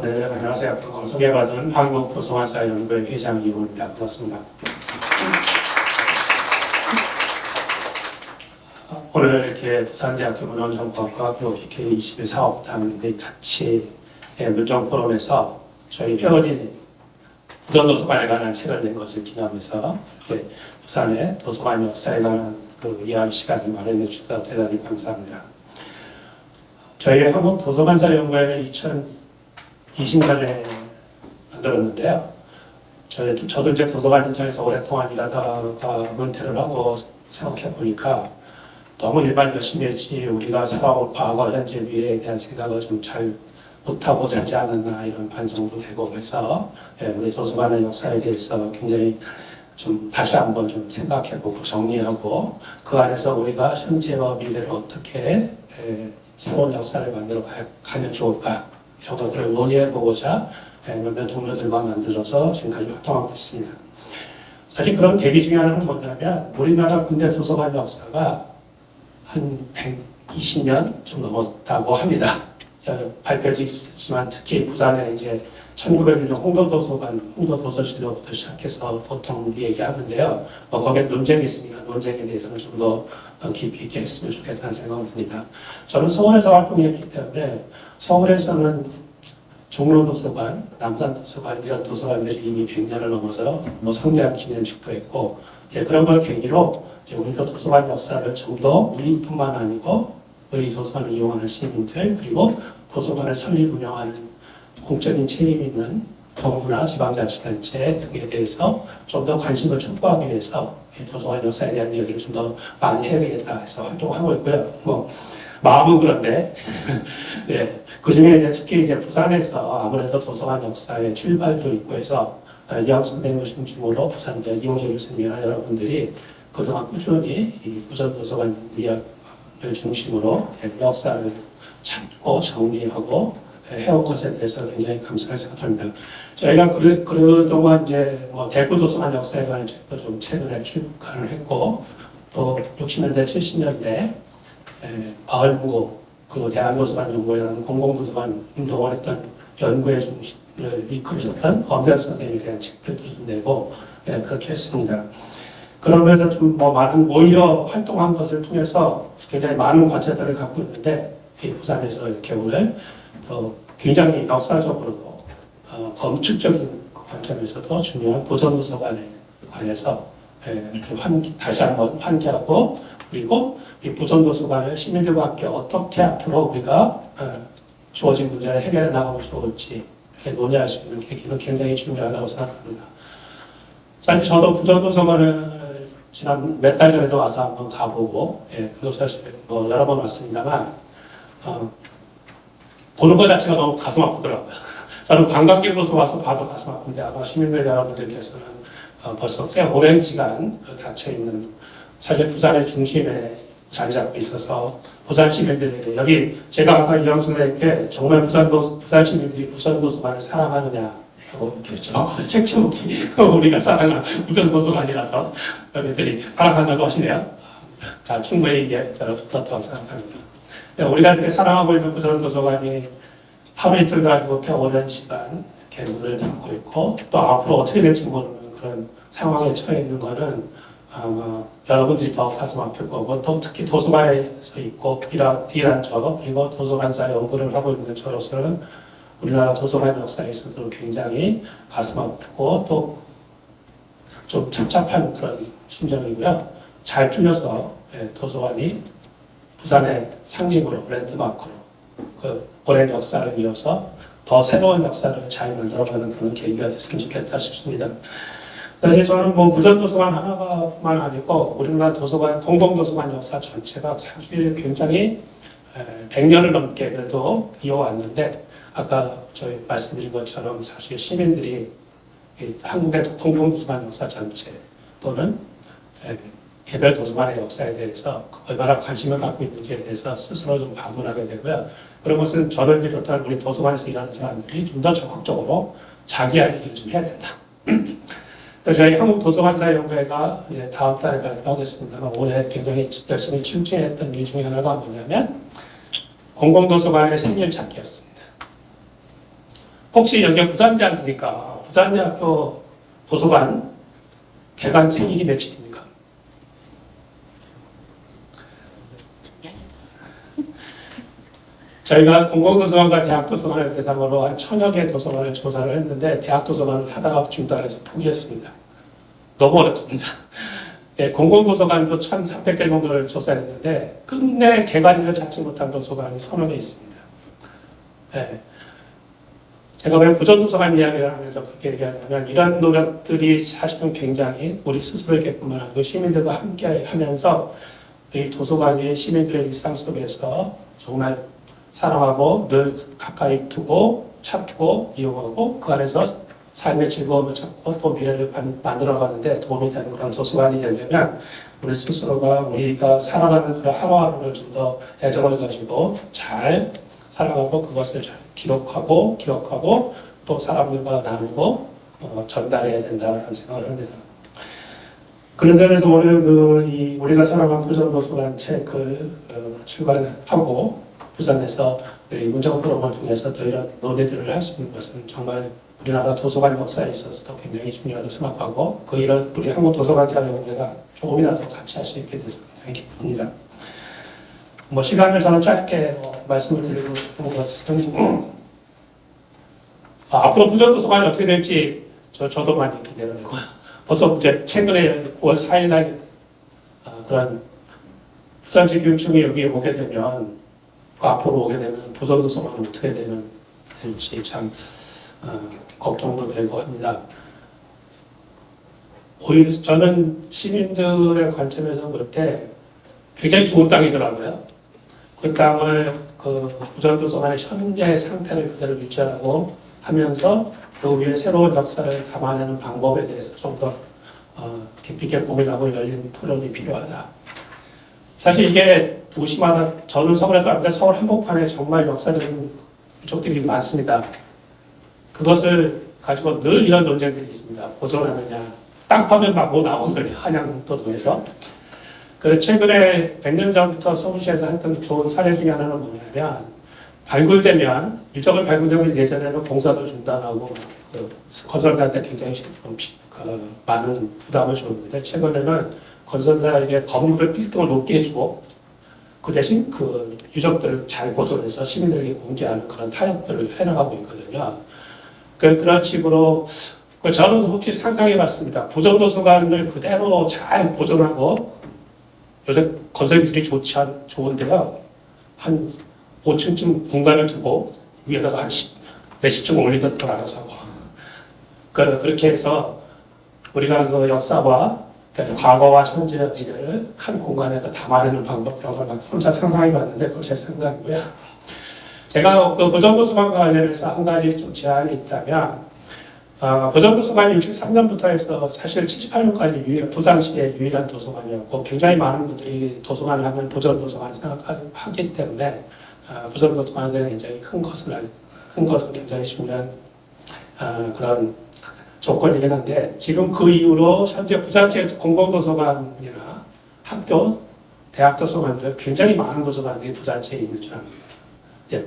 네, 안녕하세요. 소개받은 한국도서관사연구회 회장 이용원입니다. 반갑습니다. 오늘 이렇게 부산대학교 문헌정보학과학교 BK21 사업단의 같이 논정 포럼에서 저희 회원이 부전도서관에 관한 책을 낸 것을 기념해서 이렇게 부산의 도서관 역사에 관한 이해할 시간을 마련해 주셔서 대단히 감사합니다. 저희 한국도서관사연구회는 2020년에 만들었는데요. 저도 이제 도서관 현장에서 오랫동안 일하다가 은퇴를 하고 생각해 보니까 너무 일만 열심히 했지 우리가 살아온 과거, 현재, 미래에 대한 생각을 좀 잘 못하고 살지 않았나 이런 반성도 되고 그래서 우리 도서관의 역사에 대해서 굉장히 좀 다시 한번 좀 생각해보고 정리하고 그 안에서 우리가 현재와 미래를 어떻게 새로운 역사를 만들어 가면 좋을까 이런 것들을 논의해보고자 몇몇 동료들과 만들어서 지금까지 활동하고 있습니다. 사실 그런 계기 중에 하나는 뭐냐면 우리나라 군대 도서관 역사가 한 120년 좀 넘었다고 합니다. 발표도 있지만 특히 부산에 이제 1906년 홍도도서실로부터 시작해서 보통 얘기하는데요. 거기에 논쟁이 있으니까 논쟁에 대해서는 좀 더 깊이 있게 했으면 좋겠다는 생각이 듭니다. 저는 서울에서 활동했기 때문에 서울에서는 종로도서관, 남산도서관 이런 도서관들이 이미 100년을 넘어서 성대한 기념식도 했고 그런 걸 계기로 우리도 도서관 역사를 좀 더 우리뿐만 아니고 우리 도서관을 이용하는 시민들 그리고 도서관을 설립 운영하는 공적인 책임 있는 정부나 지방자치단체 등에 대해서 좀 더 관심을 촉구하기 위해서 도서관 역사에 대한 이야기를 좀 더 많이 해야겠다 해서 활동하고 있고요. 마음은 그런데 네, 그 중에 특히 부산에서 아무래도 도서관 역사의 출발도 있고 해서 이양 선생님을 중심으로 부산 이용재 교수님이나 여러분들이 그동안 꾸준히 이 부산 도서관 이야기를 중심으로 역사를 찾고 정리하고 해온 것에 대해서 굉장히 감사를 생각합니다. 저희가 그동안 대구 도서관 역사에 관한 책도 좀 최근에 출간을 했고 또 60년대, 70년대 마을무고 그리고 대한도서관연구회라는 공공도서관 운동을 했던 연구의 중심을 이끌으셨던 엄대현 선생님에 대한 책들도 좀 내고 그렇게 했습니다. 그러면서 좀 많은 오히려 활동한 것을 통해서 굉장히 많은 관찰들을 갖고 있는데 이 부산에서 이렇게 오늘 또 굉장히 역사적으로도 검측적인 관점에서도 중요한 보존도서관에 관해서 다시 한번 환기하고 그리고 이 보존도서관을 시민들과 함께 어떻게 앞으로 우리가 주어진 문제를 해결해 나가면 좋을지 이렇게 논의할 수 있는 계기는 굉장히 중요하다고 생각합니다. 사실 저도 보존도서관을 지난 몇 달 전에도 와서 한번 가보고 그리고 사실 여러 번 왔습니다만 보는 것 자체가 너무 가슴 아프더라고요. 저는 관광객으로서 와서 봐도 가슴 아픈데 아마 시민들 여러분들께서는 벌써 꽤 오랜 시간 닫혀있는 사실 부산의 중심에 자리 잡고 있어서 부산 시민들에게 여기 제가 아까 이영수 선생님께 정말 부산 시민들이 부산도서관을 사랑하느냐 이렇게 책 제목이 우리가 사랑하는 부산도서관이라서 여러분들이 사랑한다고 하시네요. 자, 충분히 이게 그렇다고 생각합니다. 우리가 이렇게 사랑하고 있는 부산도서관이 하루 이틀 가지고 꽤 오랜 시간 이렇게 문을 닫고 있고 또 앞으로 어떻게 될지 모르는 그런 상황에 처해 있는 거는 아마 여러분들이 더 가슴 아플 거고 또 특히 도서관에서 있고 일한 저 그리고 도서관사 연구를 하고 있는 저로서는 우리나라 도서관 역사에 있어서 굉장히 가슴 아프고 또 좀 착잡한 그런 심정이고요. 잘 풀려서 도서관이 부산의 상징으로 랜드마크로 그 오랜 역사를 이어서 더 새로운 역사를 잘 만들어가는 그런 계기가 됐으면 좋겠다 싶습니다. 사실 저는 부산도서관 하나만 아니고 우리나라 도서관, 공공도서관 역사 전체가 사실 굉장히 100년을 넘게 그래도 이어왔는데 아까 저희 말씀드린 것처럼 사실 시민들이 한국의 공공도서관 역사 전체 또는 개별 도서관의 역사에 대해서 얼마나 관심을 갖고 있는지에 대해서 스스로 좀 반문하게 되고요. 그런 것은 저를 비롯한 우리 도서관에서 일하는 사람들이 좀 더 적극적으로 자기 할 얘기를 좀 해야 된다. 저희 한국도서관사연구회가 이제 다음 달에 발표하겠습니다만 올해 굉장히 열심히 추진했던 일 중에 하나가 뭐냐면 공공도서관의 생일 찾기였습니다. 혹시 여기가 부산대학이니까 부산대학교 도서관 개관 생일이 며칠입니까? 저희가 공공도서관과 대학도서관을 대상으로 한 1000여 개 도서관을 조사를 했는데 대학도서관을 하다가 중단해서 포기했습니다. 너무 어렵습니다. 공공도서관도 1300개 정도를 조사했는데 끝내 개관일을 찾지 못한 도서관이 30개 있습니다. 제가 왜 보존도서관 이야기를 하면서 그렇게 얘기하냐면 이런 노력들이 사실은 굉장히 우리 스스로에게뿐만 아니고 시민들과 함께 하면서 이 도서관이 시민들의 일상 속에서 정말 사랑하고 늘 가까이 두고 찾고 이용하고 그 안에서 삶의 즐거움을 찾고 또 미래를 만들어가는데 도움이 되는 그런 도서관이 되려면 우리 스스로가 우리가 살아가는 그 하루하루를 좀 더 애정을 가지고 잘 살아가고 그것을 잘 기록하고 또 사람들과 나누고 전달해야 된다는 생각을 합니다. 그런 점에서 오늘 우리가 살아가는 보존도서관 책을 출간하고 부산에서 문정 프로그램을 통해서 또 이런 논의들을 할 수 있는 것은 정말 우리나라 도서관 역사에 있어서도 굉장히 중요하다고 생각하고 그 일을 우리 한국 도서관자료회가 조금이라도 같이 할 수 있게 돼서 굉장히 기쁩니다. 시간을 저는 짧게 말씀을 드리고 싶은 것은 앞으로 부전도서관이 어떻게 될지 저도 많이 기대를 하고요. 벌써 이제 최근에 9월 4일 날 그런 부산시 교육청이 여기에 오게 되면 앞으로 오게 되면 부전도서관은 어떻게 될지 참 걱정도 되고 합니다. 오히려 저는 시민들의 관점에서 볼 때 굉장히 좋은 땅이더라고요. 그 땅을 부전도서관의 현재 상태를 그대로 유지하고 하면서 그 위에 새로운 역사를 담아내는 방법에 대해서 좀 더 깊이 있게 고민하고 열린 토론이 필요하다. 사실 이게 도시마다 저는 서울에서 왔는데 서울 한복판에 정말 역사적인 유적들이 많습니다. 그것을 가지고 늘 이런 논쟁들이 있습니다. 보존하느냐, 땅 파면 막 뭐 나오더니 한양도동에서. 최근에 100년 전부터 서울시에서 했던 좋은 사례 중에 하나는 뭐냐면 발굴되면 유적을 발굴되면 예전에는 공사도 중단하고 건설사한테 굉장히 많은 부담을 줬는데 최근에는 건설사에게 건물을 빌딩을 높게 해주고 그 대신 그 유적들을 잘 보존해서 시민들에게 공개하는 그런 타협들을 해나가고 있거든요. 그런 식으로 저는 혹시 상상해봤습니다. 부전도서관을 그대로 잘 보존하고 요새 건설 기술이 좋은데요. 한 5층쯤 공간을 두고 위에다가 몇십 층 올리던 걸 알아서 하고 그렇게 해서 우리가 그 역사와 과거와 현재를 한 공간에다 담아내는 방법 이런 걸 혼자 상상해봤는데 그건 제 생각이고요. 제가 그 보존도서관과 관련해서 한 가지 좀 제안이 있다면 보존도서관이 63년부터 해서 사실 78년까지 부산시의 유일한 도서관이었고 굉장히 많은 분들이 도서관을 하면 보존도서관을 생각하기 때문에 보존도서관은 굉장히 큰 것은 굉장히 중요한 그런 조건이긴 한데 지금 그 이후로 현재 부산시의 공공도서관이나 학교, 대학 도서관들 굉장히 많은 도서관들이 부산시에 있는 줄 압니다. 예.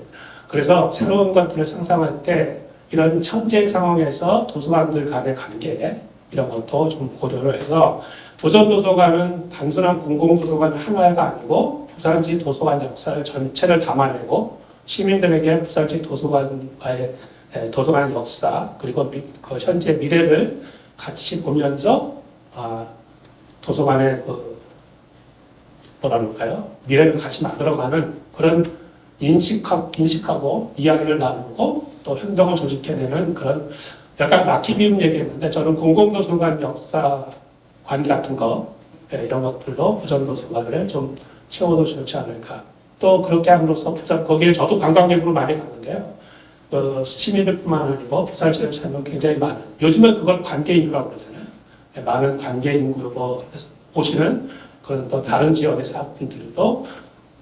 그래서 새로운 것들을 상상할 때 이런 현재 상황에서 도서관들 간의 관계 이런 것도 좀 고려를 해서 보존도서관은 단순한 공공도서관 하나가 아니고 부산시 도서관 역사를 전체를 담아내고 시민들에게 부산시 도서관과의 도서관 역사 그리고 그 현재 미래를 같이 보면서 도서관의 미래를 같이 만들어가는 그런 인식하고 이야기를 나누고 또 행동을 조직해내는 그런 약간 막히 비운 얘기했는데 저는 공공도서관 역사관 같은 거 이런 것들도 부전도서관을 좀 채워도 좋지 않을까. 또 그렇게 함으로써 거기에 저도 관광객으로 많이 갔는데요. 시민들뿐만 아니고 부산시를 찾는 굉장히 많은 요즘은 그걸 관계인구라고 그러잖아요. 많은 관계인구로 보시는 그런 또 다른 지역의 사람들도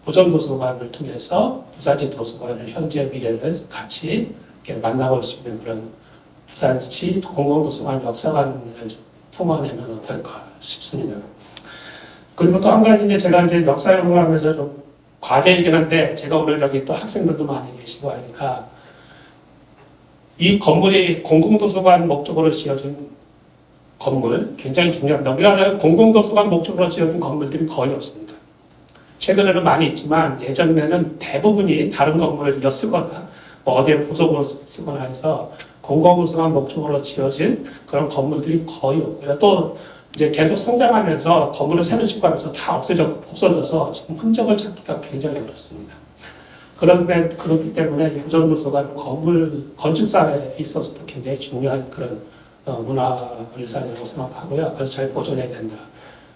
보존도서관을 통해서 부산시 도서관의 현재 미래를 같이 이렇게 만나볼 수 있는 그런 부산시 공공도서관 역사관을 품어내면 어떨까 싶습니다. 그리고 또 한 가지 제가 역사 연구를 하면서 좀 과제이긴 한데 제가 오늘 여기 또 학생들도 많이 계시고 하니까 이 건물이 공공도서관 목적으로 지어진 건물 굉장히 중요합니다. 우리나라에 공공도서관 목적으로 지어진 건물들이 거의 없습니다. 최근에는 많이 있지만 예전에는 대부분이 다른 건물을 쓰거나 어디에 부속으로 쓰거나 해서 공공도서관 목적으로 지어진 그런 건물들이 거의 없고요. 또 이제 계속 성장하면서 건물을 새로 짓고 하면서 다 없어져서 지금 흔적을 찾기가 굉장히 어렵습니다. 그렇기 때문에 부전도서관 건축사에 있어서도 굉장히 중요한 그런 문화유산이라고 생각하고요. 그래서 잘 보존해야 된다.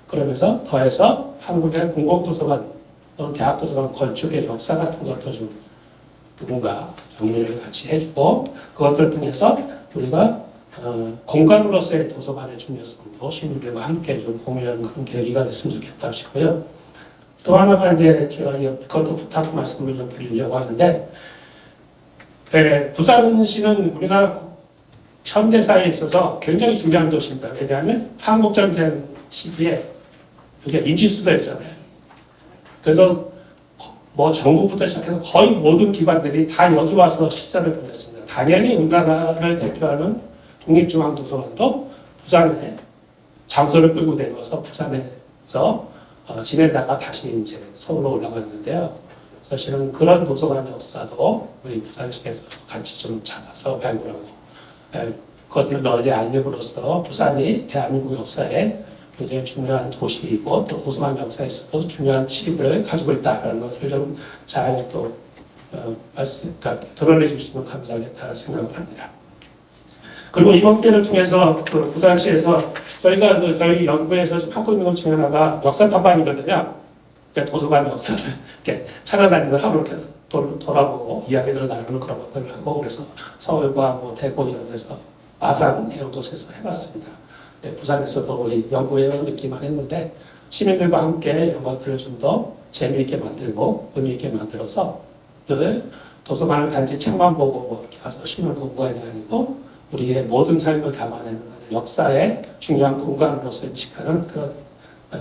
그러면서 더해서 한국의 공공도서관 또는 대학도서관 건축의 역사 같은 것도 좀 누군가 정리를 같이 해주고 그것을 통해서 우리가 공간으로서의 도서관의 중요성도 시민들과 함께 좀 공유하는 그런 계기가 됐으면 좋겠다 싶고요. 또 하나가 이제 제가 그것도 부탁 말씀을 좀 드리려고 하는데 부산시는 우리나라 현대사에 있어서 굉장히 중요한 도시입니다. 왜냐하면 한국전쟁 시기에 이게 임시수도였잖아요. 그래서 뭐 정부부터 시작해서 거의 모든 기관들이 다 여기 와서 시절을 보냈습니다. 당연히 우리나라를 대표하는 독립중앙도서관도 부산에 장소를 끌고 내려와서 부산에서 지내다가 다시 이제 서울로 올라갔는데요. 사실은 그런 도서관 역사도 우리 부산시에서 같이 좀 찾아서 발굴하고 그것을 널리 알림으로써 부산이 대한민국 역사에 굉장히 중요한 도시이고 또 도서관 역사에 있어서 중요한 시립을 가지고 있다는 것을 좀 잘 또 그러니까 드러내 주시면 감사하겠다 생각을 합니다. 그리고 이번 기회를 통해서 그 부산시에서 저희가 저희 연구에서 지금 하고 있는 것 중에 하나가 역사 탐방이거든요. 그러니까 도서관 역사를 이렇게 찾아다니는 하루 이렇게 돌아보고 이야기를 나누는 그런 것들을 하고 그래서 서울과 뭐 대구 이런 데서 마산 이런 곳에서 해봤습니다. 네, 부산에서도 우리 연구회원 듣기만 했는데 시민들과 함께 이런 것들을 좀 더 재미있게 만들고 의미있게 만들어서 늘 도서관을 단지 책만 보고 뭐 이렇게 가서 쉬는 공간이 아니고 우리의 모든 삶을 담아내는 역사의 중요한 공간으로서 인식하는 그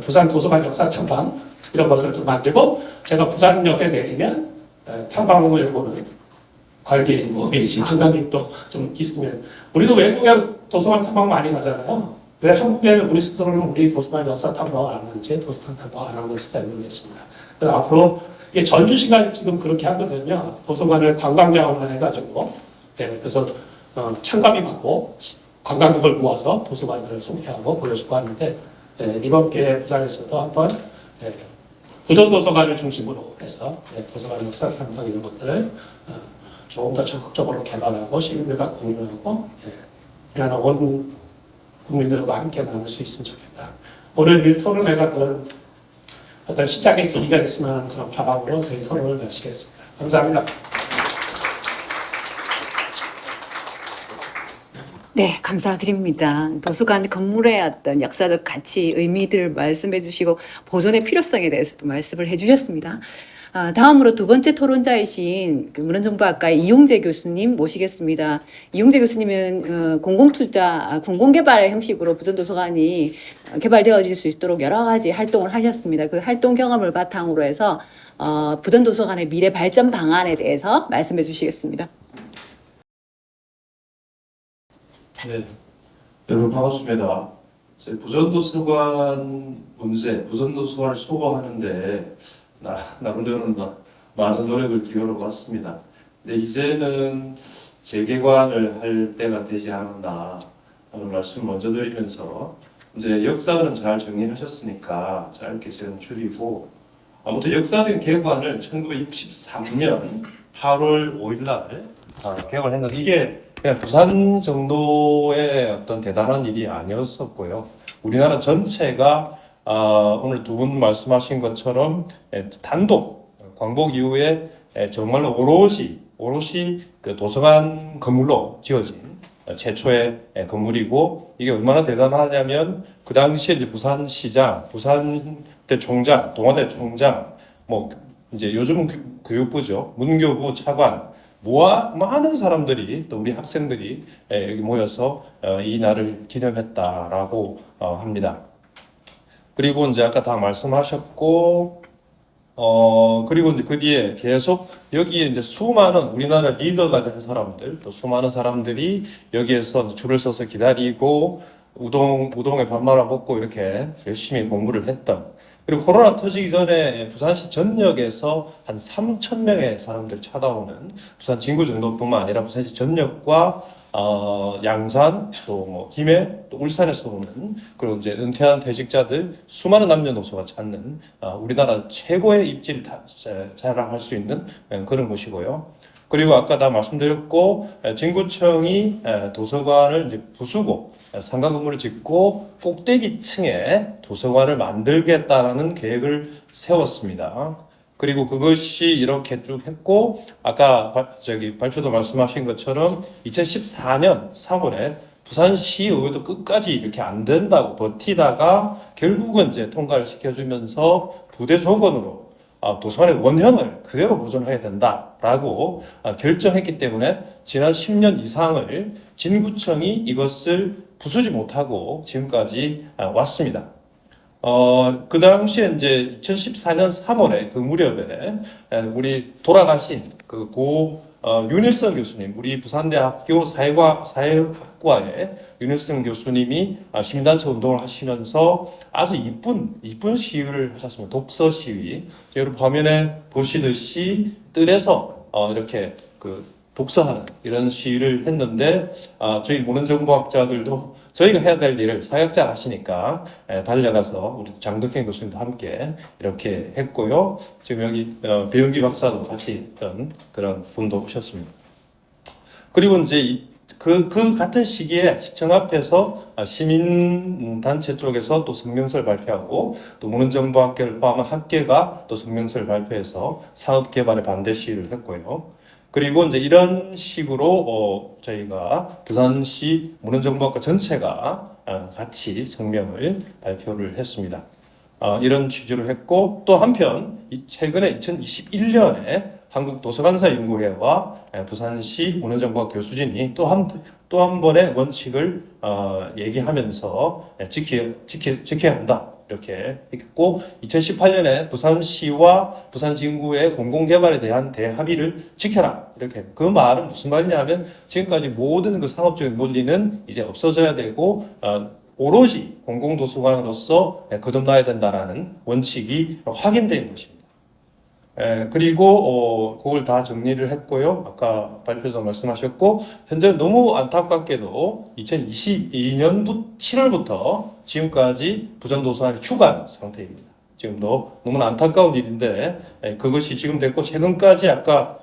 부산 도서관 역사 탐방 이런 것들을 좀 만들고 제가 부산역에 내리면 탐방을 보는 관계 뭐 매지 관광객도 좀 있으면 우리도 외국에 도서관 탐방 많이 가잖아요. 왜 한국에 우리 스스로는 우리 도서관 역사 탐방을 안 하는지 도서관 탐방을 안 하는 것인지 잘 모르겠습니다. 그래서 앞으로 이게 전주시가 지금 그렇게 하거든요. 도서관을 관광자원화 해가지고 그래서 참가비 받고 관광객을 모아서 도서관들을 소개하고 보여주고 하는데 이번 기회에 부산에서도 한번 부전도서관을 중심으로 해서 도서관 역사 탐방 이런 것들을 조금 더 적극적으로 개발하고 시민들과 공유하고 그냥 온 국민들과 함께 나눌 수 있으면 좋겠다. 오늘 이 토론회가 그런 어떤 시작의 계기가 됐으면 하는 그런 바람으로 저희 토론을 마치겠습니다. 감사합니다. 네, 감사드립니다. 도서관 건물의 어떤 역사적 가치, 의미들을 말씀해 주시고 보존의 필요성에 대해서도 말씀을 해 주셨습니다. 다음으로 두 번째 토론자이신 그 문헌정보학과의 이용재 교수님 모시겠습니다. 이용재 교수님은 공공투자, 공공개발 형식으로 부전도서관이 개발되어질 수 있도록 여러 가지 활동을 하셨습니다. 그 활동 경험을 바탕으로 해서 부전도서관의 미래 발전 방안에 대해서 말씀해 주시겠습니다. 네, 여러분 반갑습니다. 제 부전도서관 문제, 부전도서관을 수거하는데 나름대로는 많은 노력을 기울여봤습니다. 근데 이제는 재개관을 할 때가 되지 않았나 하는 말씀을 먼저 드리면서 이제 역사는 잘 정리하셨으니까 짧게 저는 줄이고 아무튼 역사적인 개관을 1963년 8월 5일 날 개관을 했는데 이게 그냥 부산 정도의 어떤 대단한 일이 아니었었고요. 우리나라 전체가 오늘 두 분 말씀하신 것처럼 단독 광복 이후에 정말로 오롯이 그 도서관 건물로 지어진 최초의 건물이고 이게 얼마나 대단하냐면 그 당시에 이제 부산시장, 부산대 총장, 동아대 총장, 뭐 이제 요즘은 교육부죠, 문교부 차관 많은 사람들이 또 우리 학생들이 여기 모여서 이 날을 기념했다라고 합니다. 그리고 이제 아까 다 말씀하셨고 그리고 이제 그 뒤에 계속 여기에 이제 수많은 우리나라 리더가 된 사람들 또 수많은 사람들이 여기에서 줄을 서서 기다리고 우동에 밥 말아 먹고 이렇게 열심히 공부를 했던 그리고 코로나 터지기 전에 부산시 전역에서 한 3,000명의 사람들 찾아오는 부산 진구 정도뿐만 아니라 부산시 전역과 양산, 또 뭐 김해, 또 울산에서 오는 그리고 이제 은퇴한 퇴직자들 수많은 남녀노소가 찾는 우리나라 최고의 입지를 자랑할 수 있는 그런 곳이고요. 그리고 아까 다 말씀드렸고 진구청이 도서관을 이제 부수고 상가 건물을 짓고 꼭대기층에 도서관을 만들겠다라는 계획을 세웠습니다. 그리고 그것이 이렇게 쭉 했고 아까 발표도 말씀하신 것처럼 2014년 3월에 부산시의회도 끝까지 이렇게 안 된다고 버티다가 결국은 이제 통과를 시켜주면서 부대 조건으로 도서관의 원형을 그대로 보존해야 된다라고 결정했기 때문에 지난 10년 이상을 진구청이 이것을 부수지 못하고 지금까지 왔습니다. 그 당시에 이제 2014년 3월에 그 무렵에 우리 돌아가신 그 윤일성 교수님, 우리 부산대학교 사회학과의 윤일성 교수님이 시민단체 운동을 하시면서 아주 이쁜 시위를 하셨습니다. 독서 시위. 여러분 화면에 보시듯이 뜰에서 이렇게 그 독서하는 이런 시위를 했는데 저희 모는정보학자들도 저희가 해야 될 일을 사회학자 하시니까 달려가서 우리 장덕현 교수님도 함께 이렇게 했고요. 지금 여기 배은기 박사도 같이 했던 그런 분도 오셨습니다. 그리고 이제 그 같은 시기에 시청 앞에서 시민단체 쪽에서 또 성명서를 발표하고 또 모는정보학계를 포함한 학계가 또 성명서를 발표해서 사업개발에 반대 시위를 했고요. 그리고 이제 이런 식으로 저희가 부산시 문헌정보학과 전체가 같이 성명을 발표를 했습니다. 이런 취지로 했고 또 한편 최근에 2021년에 한국도서관사연구회와 부산시 문헌정보학 교수진이 또 한 번의 원칙을 얘기하면서 지켜야 한다. 이렇게 했고 2018년에 부산시와 부산진구의 공공개발에 대한 대합의를 지켜라 이렇게 그 말은 무슨 말이냐면 지금까지 모든 그 상업적인 논리는 이제 없어져야 되고 오로지 공공도서관으로서 거듭나야 된다라는 원칙이 확인된 것입니다. 그리고 그걸 다 정리를 했고요. 아까 발표도 말씀하셨고 현재 너무 안타깝게도 2022년 7월부터 지금까지 부전도서관이 휴관 상태입니다. 지금도 너무나 안타까운 일인데 그것이 지금 됐고 최근까지 아까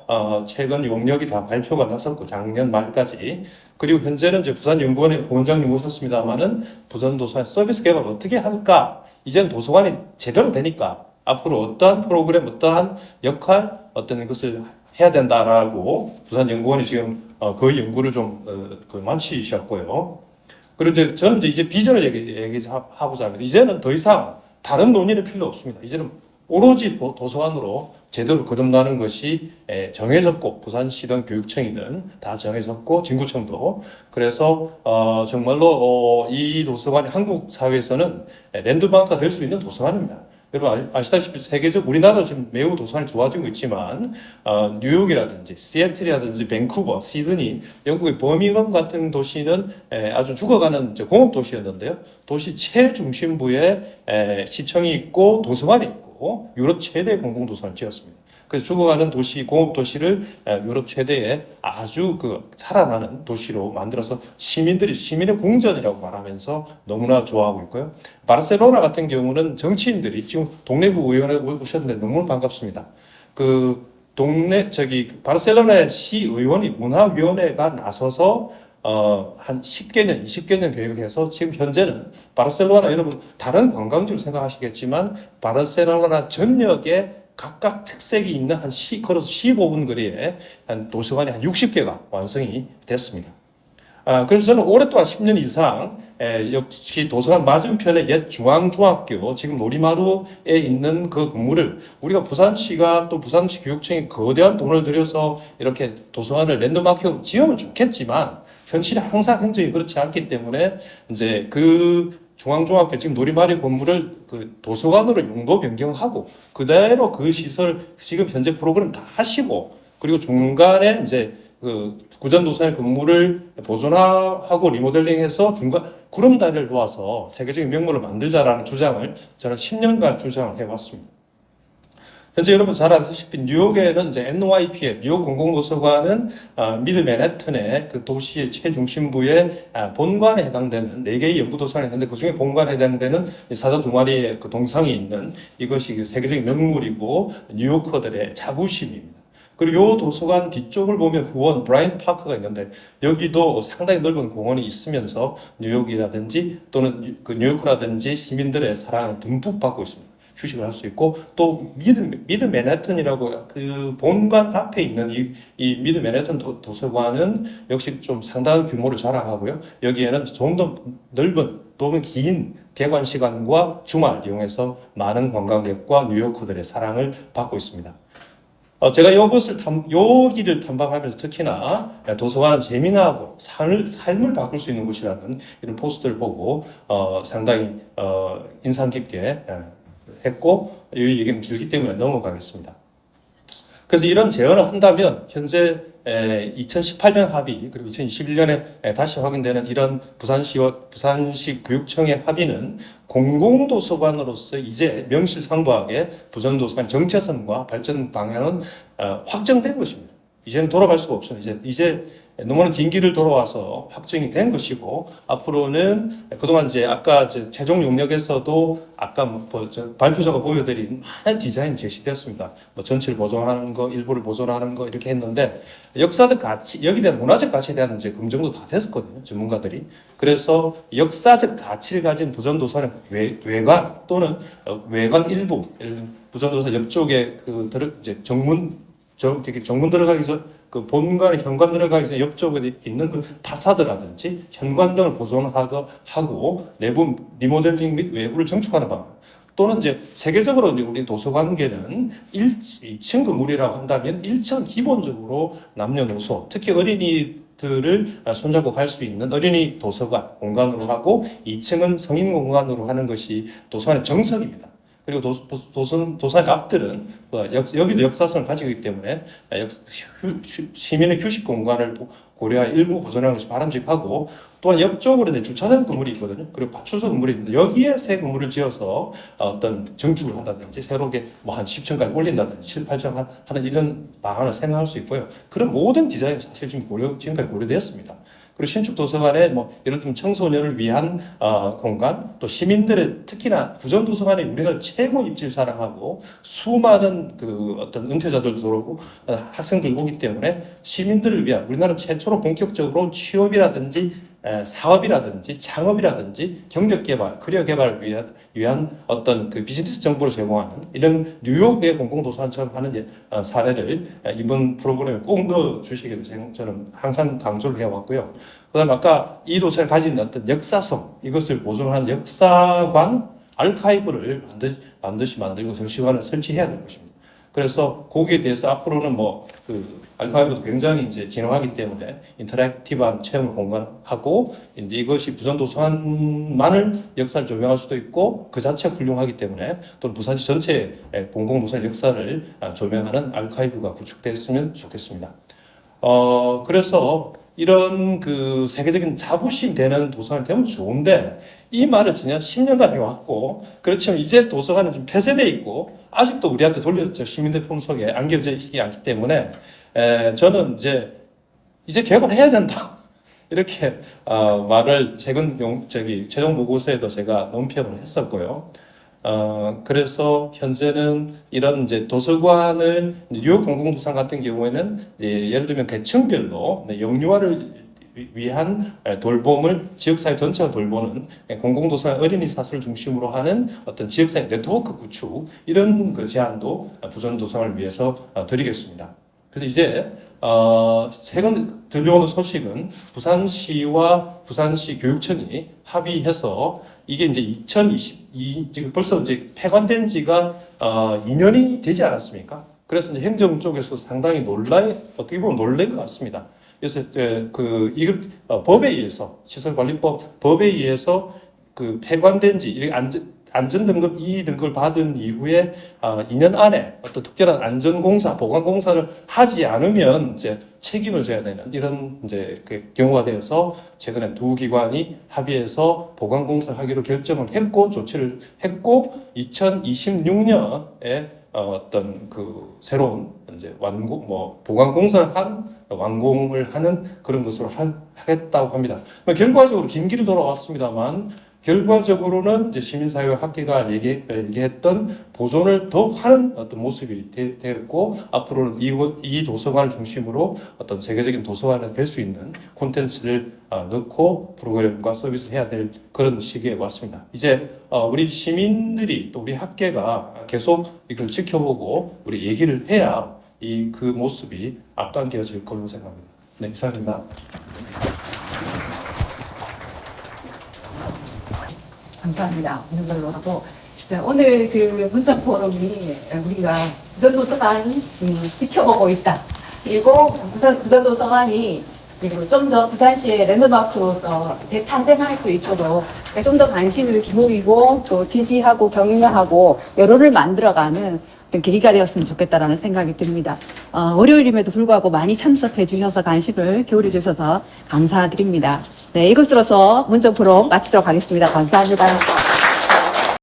최근 용역이 다 발표가 났었고 작년 말까지 그리고 현재는 이제 부산연구원의 부원장님 오셨습니다만은 부전도서관 서비스 개발 어떻게 할까? 이제는 도서관이 제대로 되니까 앞으로 어떠한 프로그램, 어떠한 역할, 어떤 것을 해야 된다라고 부산연구원이 지금 그 연구를 좀 마치셨고요. 그리고 이제 저는 이제 비전을 얘기하고자 합니다. 이제는 더 이상 다른 논의는 필요 없습니다. 이제는 오로지 도서관으로 제대로 거듭나는 것이 정해졌고 부산시든 교육청이든 다 정해졌고 진구청도 그래서 정말로 이 도서관이 한국 사회에서는 랜드마크가 될 수 있는 도서관입니다. 여러분 아시다시피 세계적 우리나라도 지금 매우 도서관이 좋아지고 있지만 뉴욕이라든지 시애틀이라든지 밴쿠버, 시드니, 영국의 버밍엄 같은 도시는 아주 죽어가는 공업 도시였는데요. 도시 최중심부에 시청이 있고 도서관이 있고 유럽 최대 공공도서관을 지었습니다. 그래서 죽어가는 도시, 공업 도시를 유럽 최대의 아주 살아나는 도시로 만들어서 시민의 공전이라고 말하면서 너무나 좋아하고 있고요. 바르셀로나 같은 경우는 정치인들이 지금 동네구 의원에 오셨는데 너무 반갑습니다. 바르셀로나 시의원이 문화위원회가 나서서 한 10개 년, 20개 년 계획해서 지금 현재는 바르셀로나 여러분 다른 관광지로 생각하시겠지만 바르셀로나 전역에 각각 특색이 있는 걸어서 15분 거리에 한 도서관이 한 60개가 완성이 됐습니다. 그래서 저는 오랫동안 10년 이상 역시 도서관 맞은편의 옛 중앙중학교 지금 놀이마루에 있는 그 건물을 우리가 부산시가 또 부산시 교육청이 거대한 돈을 들여서 이렇게 도서관을 랜드마크로 지으면 좋겠지만 현실이 항상 행정이 그렇지 않기 때문에 이제 중앙중학교 지금 놀이마루 건물을 도서관으로 용도 변경하고 그대로 그 시설 지금 현재 프로그램 다 하시고 그리고 중간에 이제 구전도서관 건물을 보존하고 리모델링해서 중간 구름다리를 놓아서 세계적인 명물을 만들자라는 주장을 저는 10년간 주장을 해왔습니다. 현재 여러분 잘 아시다시피 뉴욕에는 이제 NYPL, 뉴욕 공공도서관은 미드 맨해튼의 그 도시의 최중심부의 본관에 해당되는 4개의 연구도서관이 있는데 그중에 본관에 해당되는 사자 2마리의 그 동상이 있는 이것이 그 세계적인 명물이고 뉴요커들의 자부심입니다. 그리고 이 도서관 뒤쪽을 보면 후원 브라이언 파크가 있는데 여기도 상당히 넓은 공원이 있으면서 뉴욕이라든지 또는 그 뉴요크라든지 시민들의 사랑을 듬뿍 받고 있습니다. 휴식을 할 수 있고 또 미드 맨해튼이라고 그 본관 앞에 있는 이 미드 맨해튼 도서관은 역시 좀 상당한 규모를 자랑하고요. 여기에는 좀 더 넓은 또는 긴 개관 시간과 주말 이용해서 많은 관광객과 뉴요커들의 사랑을 받고 있습니다. 제가 여기를 탐방하면서 특히나 도서관은 재미나고 삶을 바꿀 수 있는 곳이라는 이런 포스터를 보고 상당히 인상 깊게 했고 이 얘기는 길기 때문에 넘어가겠습니다. 그래서 이런 제언을 한다면 현재 2018년 합의 그리고 2021년에 다시 확인되는 이런 부산시 교육청의 합의는 공공도서관으로서 이제 명실상부하게 부전도서관 정체성과 발전 방향은 확정된 것입니다. 이제는 돌아갈 수가 없습니다. 이제 너무나 긴 길을 돌아와서 확정이 된 것이고 앞으로는 그동안 이제 아까 최종 용역에서도 아까 발표자가 보여드린 많은 디자인 제시되었습니다. 전체를 보존하는 거, 일부를 보존하는 거 이렇게 했는데 역사적 가치 여기에 대한 문화적 가치에 대한 이제 검증도 다 됐었거든요. 전문가들이. 그래서 역사적 가치를 가진 부전도서관의 외관 또는 외관 일부 부전도서 옆쪽에 이제 정문 들어가기 전 그 본관에 현관 들어가기 전에 옆쪽에 있는 그 파사드라든지 현관 등을 보존하고 내부 리모델링 및 외부를 정축하는 방법 또는 이제 세계적으로 이제 우리 도서관계는 2층 건물이라고 한다면 1층은 기본적으로 남녀노소 특히 어린이들을 손잡고 갈 수 있는 어린이 도서관 공간으로 하고 2층은 성인 공간으로 하는 것이 도서관의 정석입니다. 그리고 도서관 앞들은 여기도 역사성을 가지고 있기 때문에 시민의 휴식 공간을 고려하여 일부 보존하는 것이 바람직하고 또한 옆쪽으로 주차장 건물이 있거든요. 그리고 파출소 건물이 있는데 여기에 새 건물을 지어서 어떤 정축을 한다든지 새롭게 뭐 한 10층까지 올린다든지 7, 8층 하는 이런 방안을 생각할 수 있고요. 그런 모든 디자인이 사실 지금까지 고려되었습니다. 그리고 신축 도서관에 뭐 예를 들면 청소년을 위한 공간, 또 시민들의 특히나 부전 도서관이 우리나라 최고 입지를 자랑하고 수많은 그 어떤 은퇴자들도 들어오고 학생들 오기 때문에 시민들을 위한 우리나라 최초로 본격적으로 취업이라든지 사업이라든지 창업이라든지 경력 개발, 커리어 개발을 위한 어떤 그 비즈니스 정보를 제공하는 이런 뉴욕의 공공도서관처럼 하는 사례를 이번 프로그램에 꼭 넣어 주시기를 저는 항상 강조를 해왔고요. 그다음 아까 이 도서관이 가진 어떤 역사성 이것을 보존하는 역사관 아카이브를 반드시 만들고 전시관을 설치해야 될 것입니다. 그래서 거기에 대해서 앞으로는 아카이브도 굉장히 이제 진화하기 때문에 인터랙티브한 체험을 공간하고 이제 이것이 부전도서관만을 역사를 조명할 수도 있고 그 자체가 훌륭하기 때문에 또는 부산시 전체의 공공도서관 역사를 조명하는 아카이브가 구축됐으면 좋겠습니다. 그래서 이런 그 세계적인 자부심 되는 도서관이 되면 좋은데 이 말을 지난 10년간 해왔고 그렇지만 이제 도서관은 좀 폐쇄되어 있고 아직도 우리한테 시민들 품속에 안겨져 있지 않기 때문에 저는 이제 개관해야 된다 이렇게 말을 최종 보고서에도 제가 논평을 했었고요. 그래서 현재는 이런 이제 도서관을 뉴욕 공공도서관 같은 경우에는 예를 들면 계층별로 영유아를 위한 돌봄을 지역사회 전체가 돌보는 공공도서관 어린이 사설을 중심으로 하는 어떤 지역사회 네트워크 구축 이런 그 제안도 부전도서관을 위해서 드리겠습니다. 그래서 이제 최근 들려오는 소식은 부산시와 부산시 교육청이 합의해서 이게 이제 2022 지금 벌써 이제 폐관된 지가 2년이 되지 않았습니까? 그래서 이제 행정 쪽에서 상당히 어떻게 보면 놀란 것 같습니다. 그래서 이걸 법에 의해서 시설관리법 법에 의해서 그 폐관된 지 안전등급 2등급을 받은 이후에 2년 안에 어떤 특별한 안전공사, 보강공사를 하지 않으면 이제 책임을 져야 되는 이런 이제 그 경우가 되어서 최근에 두 기관이 합의해서 보강공사를 하기로 결정을 했고 조치를 했고 2026년에 어떤 그 새로운 이제 완공 보강 공사를 완공을 하는 그런 것으로 하겠다고 합니다. 결과적으로 긴 길을 돌아왔습니다만 결과적으로는 이제 시민사회와 학계가 얘기했던 보존을 더욱 하는 어떤 모습이 되었고 앞으로는 이 도서관을 중심으로 어떤 세계적인 도서관이 될 수 있는 콘텐츠를 넣고 프로그램과 서비스를 해야 될 그런 시기에 왔습니다. 이제 우리 시민들이 또 우리 학계가 계속 이걸 지켜보고 우리 얘기를 해야 그 모습이 앞당겨질 걸로 생각합니다. 네, 이상입니다. 감사합니다. 오늘 걸로 하고. 자, 오늘 그 문자 포럼이 우리가 부전도서관 지켜보고 있다. 그리고 부전도서관이 그리고 좀 더 부산시의 랜드마크로서 재탄생할 수 있도록 좀 더 관심을 기울이고 또 지지하고 격려하고 여론을 만들어가는 어떤 계기가 되었으면 좋겠다라는 생각이 듭니다. 월요일임에도 불구하고 많이 참석해 주셔서 관심을 기울여 주셔서 감사드립니다. 네, 이것으로서 문자 포럼 마치도록 하겠습니다. 감사합니다.